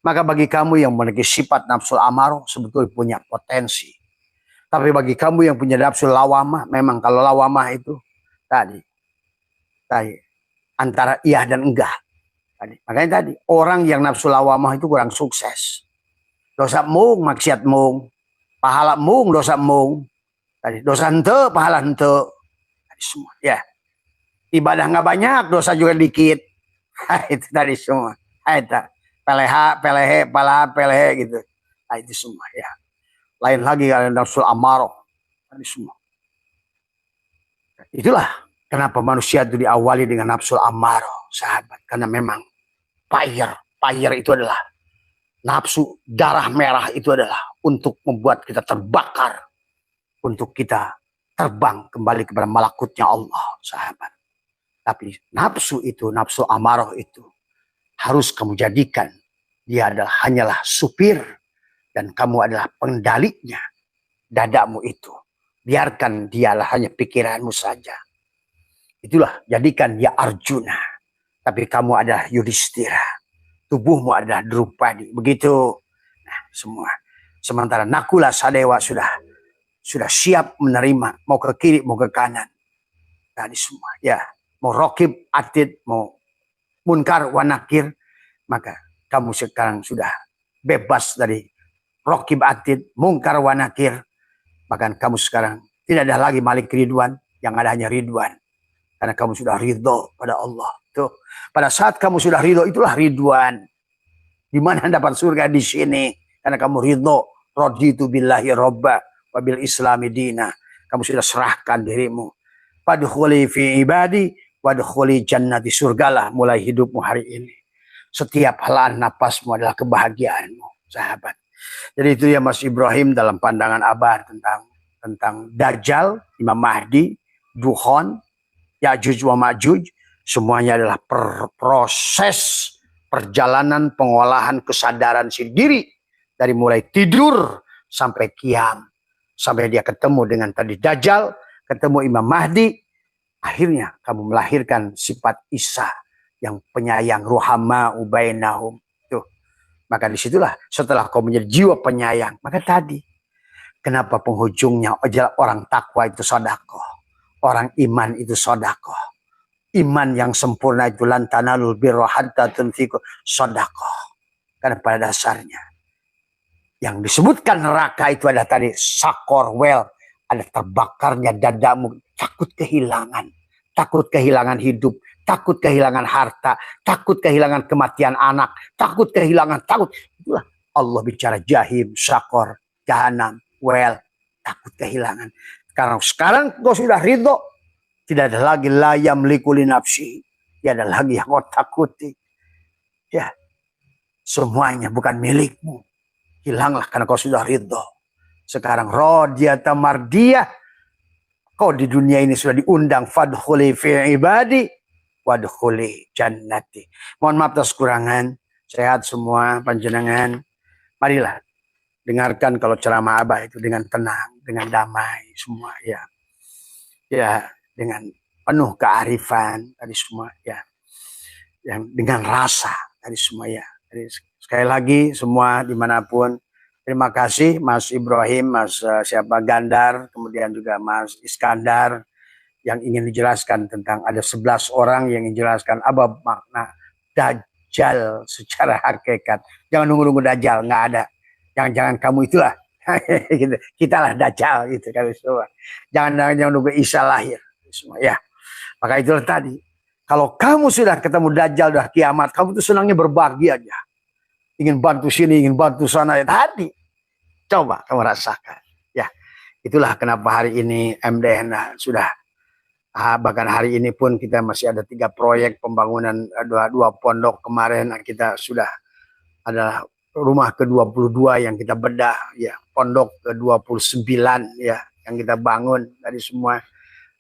Maka bagi kamu yang memiliki sifat nafsu amarah sebetulnya punya potensi. Tapi bagi kamu yang punya nafsu lawamah, memang kalau lawamah itu tadi antara iya dan enggak. Makanya tadi orang yang nafsu lawamah itu kurang sukses. Dosa mung, maksiat mung, pahala mung, dosa mung. Tadi dosa ente, pahala ente. Tadi semua ya. Ibadah nggak banyak, dosa juga dikit. Itu tadi semua. Itu pelehe, pala pelehe gitu. Itu semua ya. Lain lagi kalau nafsu amarah. Tadi semua. Itulah kenapa manusia itu diawali dengan nafsu amarah, sahabat. Karena memang fire itu adalah nafsu darah merah itu adalah untuk membuat kita terbakar. Untuk kita terbang kembali kepada malakutnya Allah, sahabat. Tapi nafsu itu, nafsu amarah itu harus kamu jadikan. Dia adalah hanyalah supir dan kamu adalah pengendalinya. Dadamu itu. Biarkan dialah hanya pikiranmu saja. Itulah, jadikan dia Arjuna. Tapi kamu adalah Yudhistira. Tubuhmu adalah Drupadi. Begitu. Nah, semua. Sementara Nakula Sadewa sudah siap menerima. Mau ke kiri, mau ke kanan. Tadi semua. Ya. Mau Rokib, Atid, mau Munkar, Wanakir. Maka kamu sekarang sudah bebas dari Rokib, Atid, Munkar, Wanakir. Bahkan kamu sekarang tidak ada lagi Malik Ridwan, yang ada hanya Ridwan. Karena kamu sudah ridho pada Allah. Tuh. Pada saat kamu sudah ridho, itulah Ridwan. Di mana dapat surga? Di sini. Karena kamu ridho. Raditu billahi robba, wabil islami dina. Kamu sudah serahkan dirimu. Wadkhuli fi ibadi, wadkhuli jannati, surgalah mulai hidupmu hari ini. Setiap helaan napasmu adalah kebahagiaanmu, sahabat. Jadi itu ya Mas Ibrahim dalam pandangan Abah tentang Dajjal, Imam Mahdi, Dukhon, Ya'juj wa Ma'juj. Semuanya adalah proses perjalanan pengolahan kesadaran si diri. Dari mulai tidur sampai kiam. Sampai dia ketemu dengan tadi Dajjal, ketemu Imam Mahdi. Akhirnya kamu melahirkan sifat Isa yang penyayang, ruhama ubainahum. Maka disitulah setelah kau menjadi jiwa penyayang. Maka tadi, kenapa penghujungnya orang takwa itu sodakoh. Orang iman itu sodakoh. Iman yang sempurna itu lantanalul birra hatta tunfiqu, sodakoh. Karena pada dasarnya, yang disebutkan neraka itu adalah tadi sakor well. Ada terbakarnya dadamu, takut kehilangan. Takut kehilangan hidup. Takut kehilangan harta, takut kehilangan kematian anak, takut kehilangan, Itulah Allah bicara jahim, syakor, jahanam, well, takut kehilangan. Karena sekarang kau sudah ridho, tidak ada lagi layam likuli nafsi, tidak ada lagi yang kau takuti. Ya, semuanya bukan milikmu. Hilanglah karena kau sudah ridho. Sekarang rodiyata mardiyah, kau di dunia ini sudah diundang fadkhuli fi ibadi, wadkhuli jannati. Mohon maaf atas kurangan. Sehat semua panjenengan. Marilah dengarkan kalau ceramah Abah itu dengan tenang, dengan damai semua ya. Ya, dengan penuh kearifan tadi semua ya. Yang dengan rasa tadi semua ya. Jadi, sekali lagi semua dimanapun, terima kasih Mas Ibrahim, Mas Gandar, kemudian juga Mas Iskandar yang ingin dijelaskan tentang ada 11 orang yang menjelaskan apa makna Dajjal secara hakikat. Jangan nunggu-nunggu Dajjal, nggak ada. Jangan-jangan kamu itulah. Gitu. Kita lah Dajjal gitu kan semua. Jangan nunggu Isa lahir semua ya. Maka itulah tadi. Kalau kamu sudah ketemu Dajjal dah kiamat, kamu tuh senangnya berbagi aja. Ingin bantu sini, ingin bantu sana ya tadi. Coba kamu rasakan. Ya, itulah kenapa hari ini MDN sudah bahkan hari ini pun kita masih ada 3 proyek pembangunan, dua pondok. Kemarin kita sudah adalah rumah ke-22 yang kita bedah ya, pondok ke-29 ya yang kita bangun dari semua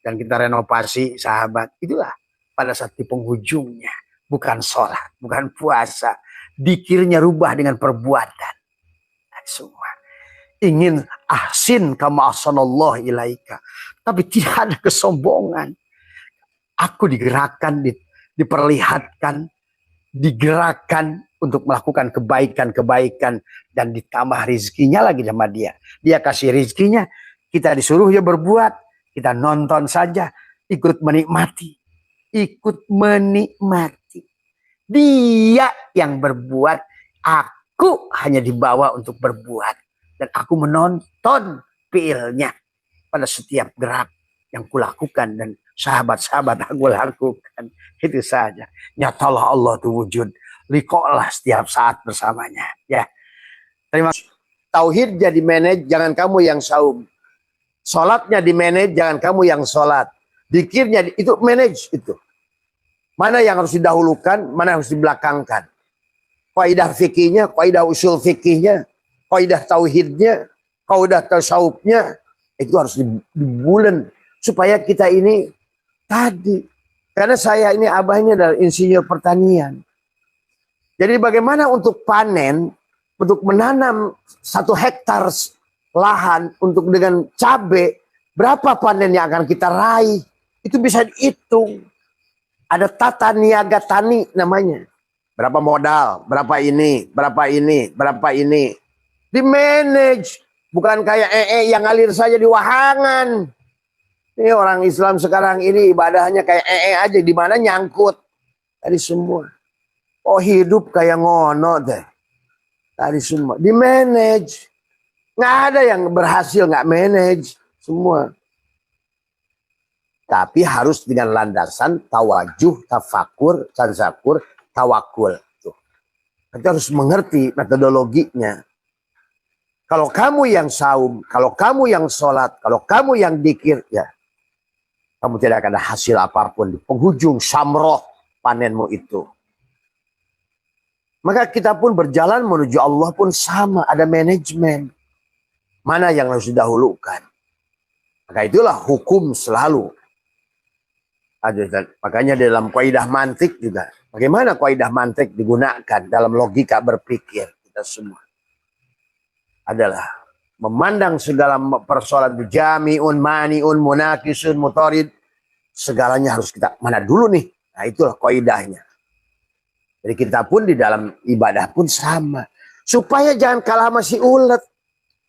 dan kita renovasi sahabat, itulah pada saat di penghujungnya bukan sholat, bukan puasa, dikirnya rubah dengan perbuatan. Dan semua ingin ahsin kama ahsanallah ilaika, tapi tidak ada kesombongan. Aku digerakkan, diperlihatkan, digerakkan untuk melakukan kebaikan-kebaikan dan ditambah rizkinya lagi sama dia. Dia kasih rizkinya, kita disuruh ya berbuat, kita nonton saja, ikut menikmati. Ikut menikmati. Dia yang berbuat, aku hanya dibawa untuk berbuat. Dan aku menonton fiilnya pada setiap gerak yang kulakukan dan sahabat-sahabat aku lakukan. Itu saja. Nyatalah Allah itu wujud. Liqa'lah setiap saat bersamanya. Ya. Terima kasih. Tauhidnya di manage, jangan kamu yang saum. Sholatnya di manage, jangan kamu yang sholat. Dikirnya itu manage itu. Mana yang harus didahulukan, mana yang harus dibelakangkan. Kaidah fikihnya, kaidah usul fikihnya, kaidah tauhidnya, kaidah tasawufnya, itu harus dibulen supaya kita ini tadi. Karena saya ini, abah ini adalah insinyur pertanian. Jadi bagaimana untuk panen, untuk menanam 1 hektar lahan untuk dengan cabai, berapa panen yang akan kita raih? Itu bisa dihitung. Ada tata niaga tani namanya. Berapa modal, berapa ini, berapa ini, berapa ini. Di manage, bukan kayak yang ngalir saja di wahangan. Ini orang Islam sekarang ini ibadahnya kayak aja, di mana nyangkut dari semua. Oh hidup kayak ngono deh. Dari semua di manage. Nggak ada yang berhasil nggak manage semua. Tapi harus dengan landasan tawajuh, tafakur, tanzakur, tawakul. Kita harus mengerti metodologinya. Kalau kamu yang saum, kalau kamu yang sholat, kalau kamu yang dzikir, ya kamu tidak akan ada hasil apapun di penghujung samroh panenmu itu. Maka kita pun berjalan menuju Allah pun sama, ada manajemen. Mana yang harus didahulukan. Maka itulah hukum selalu. Makanya dalam kaidah mantik juga. Bagaimana kaidah mantik digunakan dalam logika berpikir kita semua. Adalah memandang segala persoalan jami'un, mani'un, munakisun, mutorid. Segalanya harus kita mana dulu nih. Nah itulah kaidahnya. Jadi kita pun di dalam ibadah pun sama. Supaya jangan kalah sama si ulet.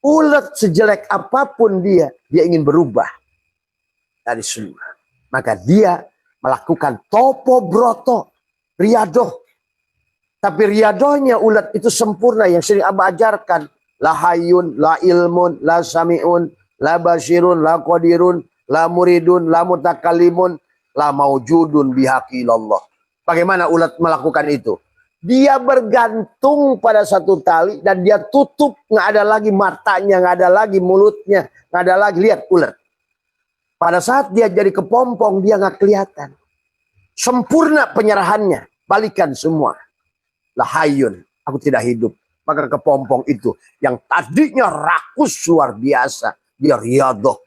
Ulet sejelek apapun dia ingin berubah dari semua. Maka dia melakukan topo broto, riadoh. Tapi riadohnya ulet itu sempurna yang sering Abah ajarkan. La hayyun, la ilmun, la sami'un, la basirun, la qadirun, la muridun, la mutakalimun, la maujudun bihaqilallah. Bagaimana ulet melakukan itu? Dia bergantung pada satu tali dan dia tutup. Nggak ada lagi matanya, nggak ada lagi mulutnya, nggak ada lagi. Lihat ulet. Pada saat dia jadi kepompong, dia nggak kelihatan. Sempurna penyerahannya. Balikan semua. Lahayun, aku tidak hidup. Maka kepompong itu yang tadinya rakus luar biasa. Dia riadoh.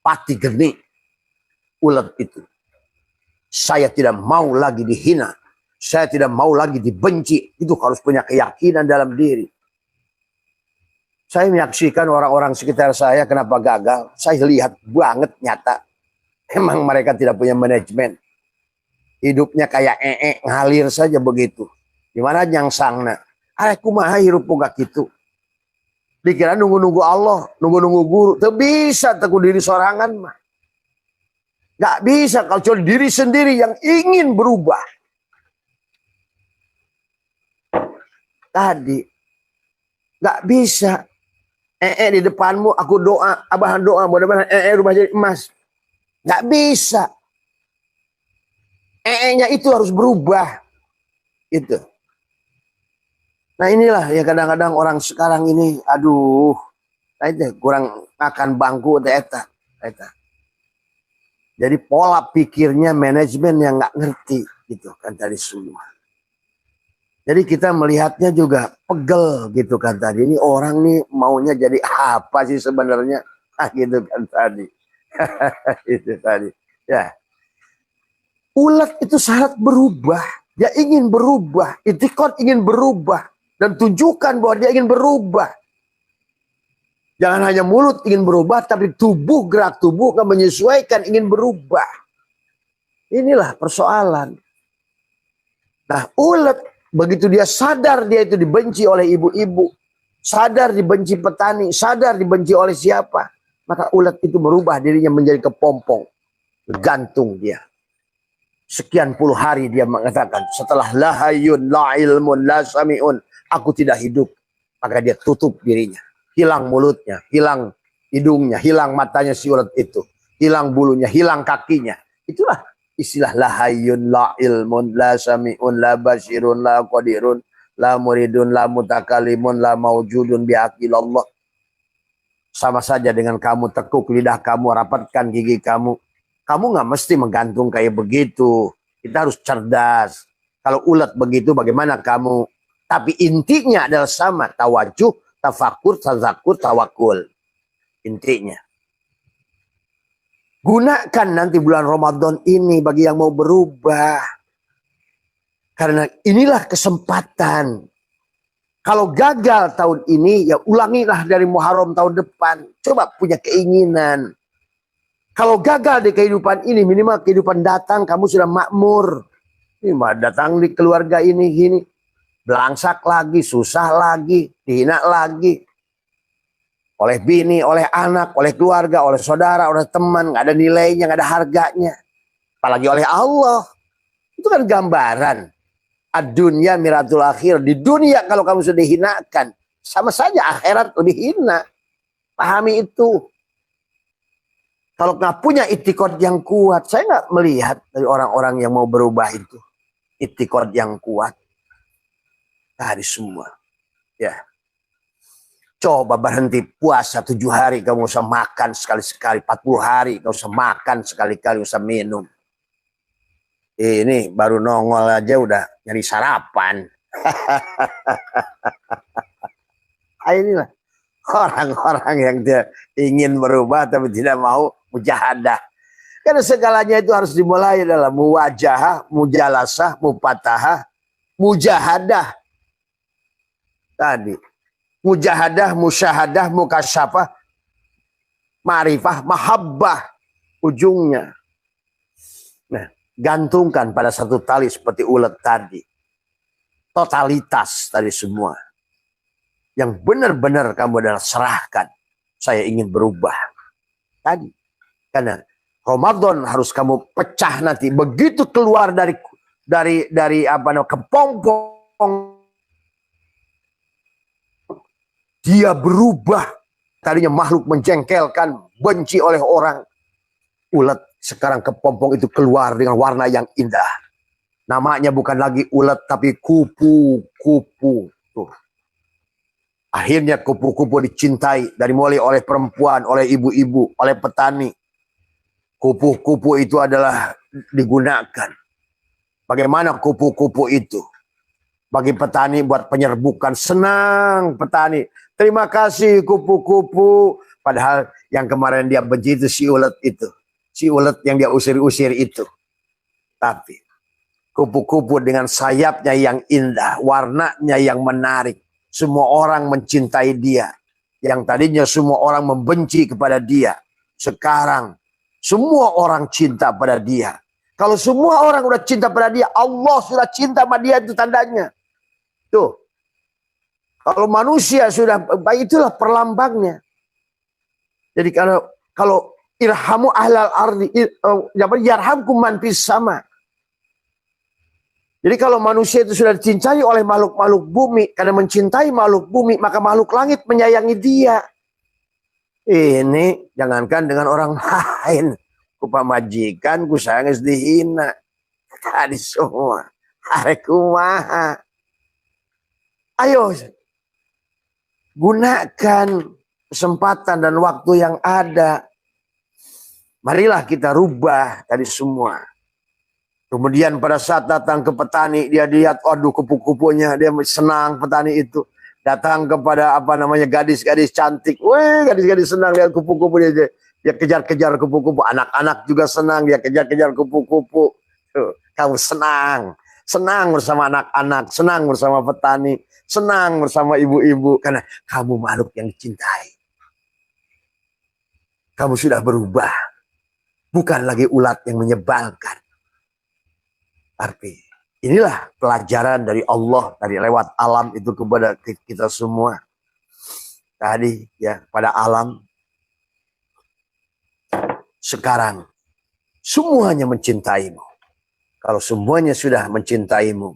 Pati geni. Ulet itu. Saya tidak mau lagi dihina. Saya tidak mau lagi dibenci. Itu harus punya keyakinan dalam diri. Saya menyaksikan orang-orang sekitar saya kenapa gagal. Saya lihat banget nyata. Emang mereka tidak punya manajemen. Hidupnya kayak ngalir saja begitu. Gimana nyangsangna. Aku mah hirup gak gitu. Dikira nunggu-nunggu Allah. Nunggu-nunggu guru. Tidak bisa teguh diri sorangan mah. Gak bisa kalau cuma diri sendiri yang ingin berubah. Tadi. Gak bisa. Di depanmu aku doa, abahan doa, mudah-mudahan rubah jadi emas. Nggak bisa. Nya itu harus berubah. Itu. Nah inilah ya kadang-kadang orang sekarang ini, aduh, itu kurang makan bangku eta. Jadi pola pikirnya manajemen yang nggak ngerti gitu kan tadi semua. Jadi kita melihatnya juga pegel gitu kan tadi. Ini orang nih maunya jadi apa sih sebenarnya? gitu kan tadi. Itu tadi. Ya. Ulat itu syarat berubah. Dia ingin berubah. Itikad ingin berubah. Dan tunjukkan bahwa dia ingin berubah. Jangan hanya mulut ingin berubah, tapi tubuh, gerak tubuh akan menyesuaikan ingin berubah. Inilah persoalan. Nah, ulat begitu dia sadar dia itu dibenci oleh ibu-ibu, sadar dibenci petani, sadar dibenci oleh siapa, maka ulat itu berubah dirinya menjadi kepompong, gantung dia. Sekian puluh hari dia mengatakan, setelah la hayyun, la ilmun, la sami'un, aku tidak hidup. Maka dia tutup dirinya. Hilang mulutnya, hilang hidungnya, hilang matanya si ulat itu. Hilang bulunya, hilang kakinya. Itulah istilah la hayyun, la ilmun, la sami'un, la basirun, la qadirun, la muridun, la mutakalimun, la maujudun bihaqilallah. Sama saja dengan kamu tekuk lidah kamu, rapatkan gigi kamu. Kamu nggak mesti menggantung kayak begitu. Kita harus cerdas. Kalau ulat begitu bagaimana kamu? Tapi intinya adalah sama. Tawajuh, tafakur, tazakur, tawakul. Intinya. Gunakan nanti bulan Ramadan ini bagi yang mau berubah. Karena inilah kesempatan. Kalau gagal tahun ini, ya ulangilah dari Muharram tahun depan. Coba punya keinginan. Kalau gagal di kehidupan ini, minimal kehidupan datang kamu sudah makmur. Ini mah datang di keluarga ini gini, belangsak lagi, susah lagi, dihina lagi. Oleh bini, oleh anak, oleh keluarga, oleh saudara, oleh teman, nggak ada nilainya, nggak ada harganya. Apalagi oleh Allah. Itu kan gambaran. Ad-dunya miratul akhir. Di dunia kalau kamu sudah dihinakan, sama saja akhirat lebih hina. Pahami itu. Kalau nggak punya itikad yang kuat, saya nggak melihat dari orang-orang yang mau berubah itu itikad yang kuat. Tadi semua, ya. Coba berhenti puasa 7 hari, kamu usah makan sekali-sekali. 40 hari, kamu usah makan sekali-kali, usah minum. Ini baru nongol aja udah nyari sarapan. Inilah orang-orang yang dia ingin berubah tapi tidak mau mujahadah. Karena segalanya itu harus dimulai dalam muwajahah, mujalasah, mupatahah, mujahadah. Tadi. Mujahadah, musyahadah, mukasyafah, ma'rifah, mahabbah. Ujungnya. Nah, gantungkan pada satu tali seperti ulet tadi. Totalitas tadi semua. Yang benar-benar kamu adalah serahkan. Saya ingin berubah. Tadi. Karena Ramadan harus kamu pecah nanti. Begitu keluar dari apa namanya kepompong, dia berubah. Tadinya makhluk menjengkelkan, benci oleh orang. Ulat sekarang kepompong itu keluar dengan warna yang indah. Namanya bukan lagi ulat tapi kupu-kupu. Tuh. Akhirnya kupu-kupu dicintai dari mulai oleh perempuan, oleh ibu-ibu, oleh petani. Kupu-kupu itu adalah digunakan. Bagaimana kupu-kupu itu? Bagi petani buat penyerbukan, senang petani. Terima kasih kupu-kupu. Padahal yang kemarin dia benci itu si ulet itu. Si ulet yang dia usir-usir itu. Tapi kupu-kupu dengan sayapnya yang indah, warnanya yang menarik. Semua orang mencintai dia. Yang tadinya semua orang membenci kepada dia. Sekarang semua orang cinta pada dia. Kalau semua orang udah cinta pada dia, Allah sudah cinta pada dia, itu tandanya. Tuh. Kalau manusia sudah, itulah perlambangnya. Jadi kalau irhamu ahlal ardi, yarhamkum man fis sama. Jadi kalau manusia itu sudah dicintai oleh makhluk-makhluk bumi, karena mencintai makhluk bumi, maka makhluk langit menyayangi dia. Ini jangankan dengan orang lain. Ku pamajikan, ku sayang dihina. Tadi semua. Harekumaha. Ayo. Gunakan kesempatan dan waktu yang ada. Marilah kita rubah tadi semua. Kemudian pada saat datang ke petani, dia lihat, aduh kupu-kupunya, dia senang petani itu. Datang kepada apa namanya gadis-gadis cantik. Wih, gadis-gadis senang lihat kupu-kupu dia kejar-kejar kupu-kupu. Anak-anak juga senang dia kejar-kejar kupu-kupu. Kamu senang. Senang bersama anak-anak, senang bersama petani, senang bersama ibu-ibu karena kamu makhluk yang dicintai. Kamu sudah berubah. Bukan lagi ulat yang menyebalkan. Tapi inilah pelajaran dari Allah, dari lewat alam itu kepada kita semua. Tadi ya, pada alam. Sekarang semuanya mencintaimu. Kalau semuanya sudah mencintaimu,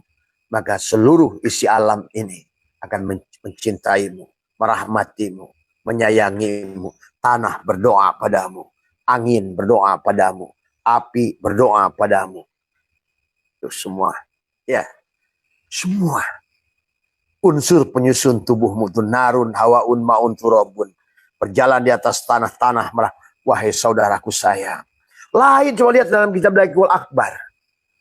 maka seluruh isi alam ini akan mencintaimu, merahmatimu, menyayangimu. Tanah berdoa padamu, angin berdoa padamu, api berdoa padamu. Itu semua, ya, semua unsur penyusun tubuhmu itu narun, hawaun, maun, turabun. Berjalan di atas tanah-tanah, wahai saudaraku sayang. Lain coba lihat dalam kitab Daikul Akbar.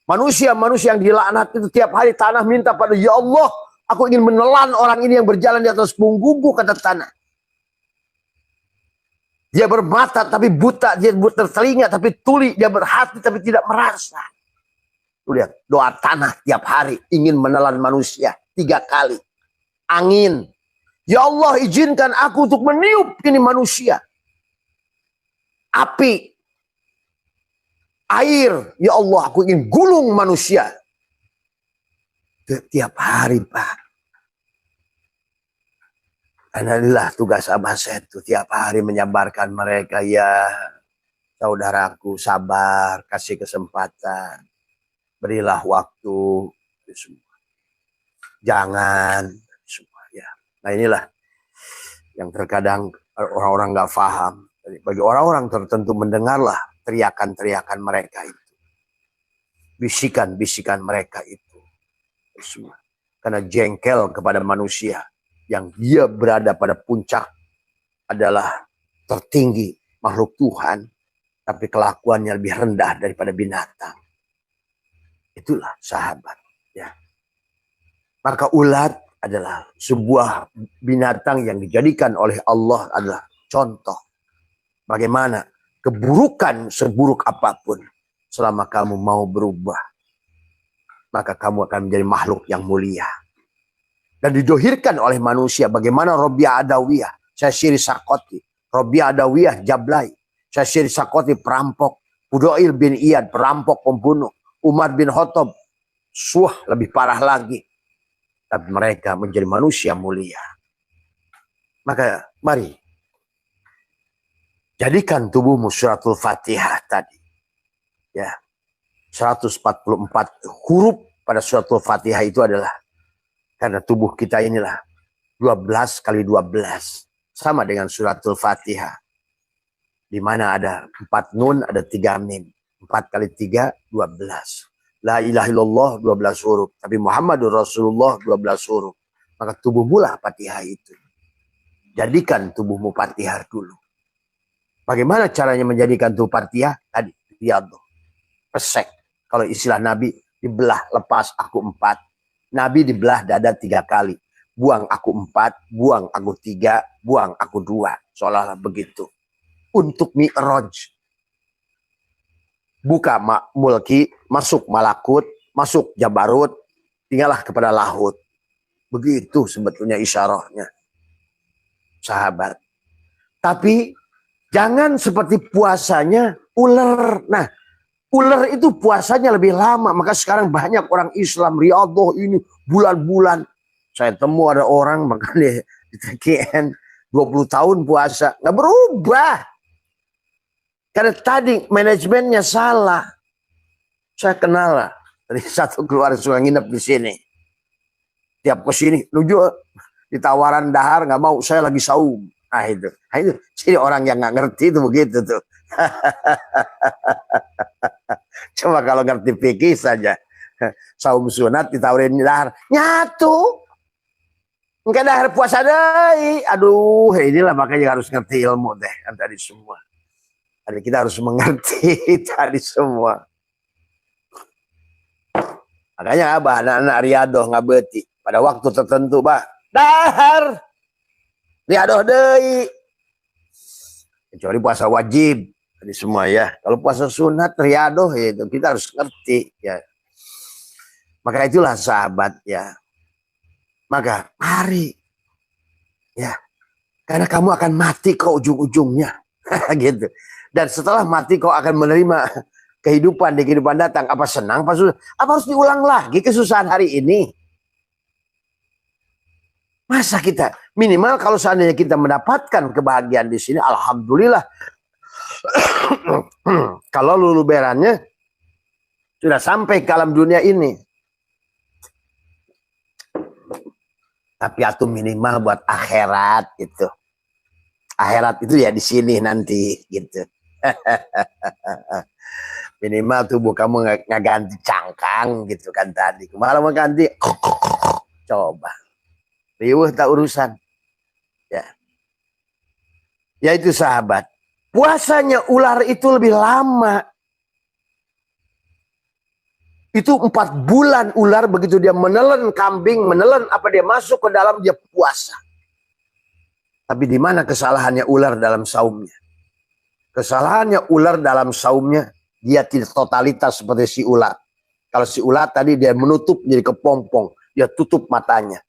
Manusia-manusia yang dilaknat itu tiap hari tanah minta pada, ya Allah, aku ingin menelan orang ini yang berjalan di atas punggungku, kata tanah. Dia bermata tapi buta, dia bertelinga tapi tuli, dia berhati tapi tidak merasa. Tuh lihat, doa tanah tiap hari ingin menelan manusia 3 kali. Angin, ya Allah izinkan aku untuk meniup ini manusia. Api, air, ya Allah aku ingin gulung manusia. Tiap hari Pak. Inilah tugas Abah Setu tiap hari menyabarkan mereka, ya saudaraku sabar, kasih kesempatan, berilah waktu, semua. Jangan semua ya. Nah inilah yang terkadang orang-orang nggak paham. Bagi orang-orang tertentu mendengarlah teriakan-teriakan mereka itu, bisikan-bisikan mereka itu, semua karena jengkel kepada manusia. Yang dia berada pada puncak adalah tertinggi makhluk Tuhan, tapi kelakuannya lebih rendah daripada binatang. Itulah sahabat. Ya. Maka ulat adalah sebuah binatang yang dijadikan oleh Allah adalah contoh bagaimana keburukan seburuk apapun, selama kamu mau berubah, maka kamu akan menjadi makhluk yang mulia. Dan didohirkan oleh manusia. Bagaimana Robiah Adawiyah, Syahsyiri Sakoti, Robiah Adawiyah Jablai, Syahsyiri Sakoti perampok, Fudail bin Iyad perampok pembunuh, Umar bin Khattab lebih parah lagi. Tapi mereka menjadi manusia mulia. Maka mari jadikan tubuhmu suratul Fatihah tadi. Ya. 144 huruf pada suratul Fatihah itu adalah karena tubuh kita inilah 12 kali 12. Sama dengan suratul Fatihah. Di mana ada 4 nun, ada 3 mim. 4 kali 3, 12. La ilaha illallah 12 huruf. Tapi Muhammadur Rasulullah 12 huruf. Maka tubuhmu lah Fatihah itu. Jadikan tubuhmu Fatihah dulu. Bagaimana caranya menjadikan tubuh Fatihah? Tadi, riyadhah. Pesek. Kalau istilah Nabi, dibelah, lepas, aku 4. Nabi dibelah dada 3 kali. Buang aku 4, buang aku 3, buang aku 2. Seolah-olah begitu. Untuk mi'raj. Buka mulki, masuk malakut, masuk jabarut, tinggallah kepada lahut. Begitu sebetulnya isyarahnya. Sahabat. Tapi jangan seperti puasanya ular. Nah, ular itu puasanya lebih lama. Maka sekarang banyak orang Islam riyadhah ini bulan-bulan. Saya temu ada orang makanya di TKN 20 tahun puasa. Nggak berubah. Karena tadi manajemennya salah. Saya kenal lah. Dari satu keluarga suka nginep di sini. Tiap ke sini. Nuju ditawaran dahar nggak mau. Saya lagi saum. Nah itu. Jadi orang yang nggak ngerti itu begitu tuh. Coba kalau ngerti fikih saja. Saum sunat ditawarin dahar. Nyatu. Enggak dahar puasa deh. Aduh, inilah makanya harus ngerti ilmu deh. Kan tadi semua. Jadi kita harus mengerti tadi semua. Makanya abah anak-anak riyadhah nggak beti. Pada waktu tertentu bah. Dahar. Riadoh deui. Kecuali puasa wajib. Jadi semua ya. Kalau puasa sunat riadoh ya itu kita harus ngerti ya. Maka itulah sahabat ya. Maka mari ya. Karena kamu akan mati ke ujung-ujungnya. Gitu. Dan setelah mati kau akan menerima kehidupan di kehidupan datang. Apa senang, apa susah? Apa harus diulang lagi kesusahan hari ini? Masa kita minimal kalau seandainya kita mendapatkan kebahagiaan di sini, alhamdulillah. Kalau luluberannya sudah sampai ke alam dunia ini. Tapi atau minimal buat akhirat gitu. Akhirat itu ya di sini nanti gitu. Minimal tubuh kamu nggak ganti cangkang gitu kan tadi. Malah mau ganti. Coba. Riuh tak urusan. Ya. Ya itu sahabat. Puasanya ular itu lebih lama. Itu 4 bulan ular begitu dia menelan kambing, menelan apa dia masuk ke dalam dia puasa. Tapi di mana kesalahannya ular dalam saumnya? Kesalahannya ular dalam saumnya dia tidak totalitas seperti si ular. Kalau si ular tadi dia menutup jadi kepompong, dia tutup matanya.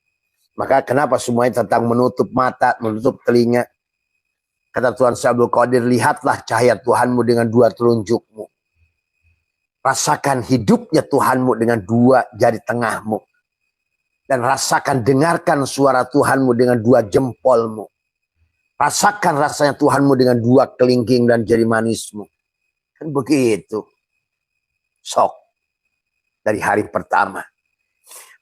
Maka kenapa semuanya tentang menutup mata, menutup telinga? Kata Tuhan Abdul Qadir, lihatlah cahaya Tuhanmu dengan 2 telunjukmu. Rasakan hidupnya Tuhanmu dengan 2 jari tengahmu. Dan rasakan, dengarkan suara Tuhanmu dengan 2 jempolmu. Rasakan rasanya Tuhanmu dengan 2 kelingking dan jari manismu. Kan begitu. Sok. Dari hari pertama.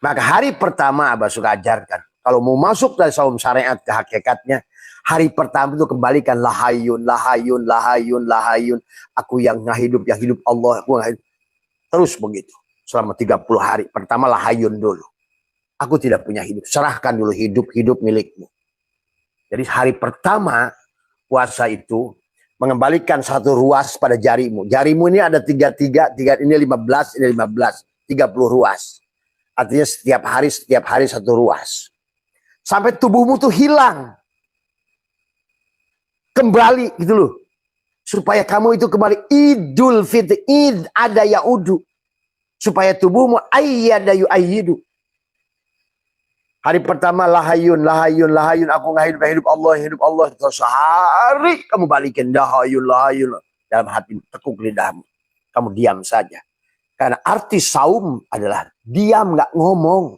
Maka hari pertama Abah suka ajarkan. Kalau mau masuk dari saum syariat ke hakikatnya. Hari pertama itu kembalikan lahayun, lahayun, lahayun, lahayun. Aku yang hidup Allah. Aku hidup. Terus begitu. Selama 30 hari. Pertama lahayun dulu. Aku tidak punya hidup. Serahkan dulu hidup milikmu. Jadi hari pertama puasa itu mengembalikan 1 ruas pada jarimu. Jarimu ini ada 3 ini 15, ini 15. 30 ruas. Artinya setiap hari 1 ruas. Sampai tubuhmu tuh hilang. Kembali gitu loh. Supaya kamu itu kembali idul fitri. Id ada yaudu. Supaya tubuhmu ayyada yu'ayyidu. Hari pertama lahayun, lahayun, lahayun. Aku nggak hidup Allah, hidup Allah. Terus sehari kamu balikin lahayun, lahayun. Dalam hati tekuk lidahmu. Kamu diam saja. Karena arti saum adalah diam, nggak ngomong.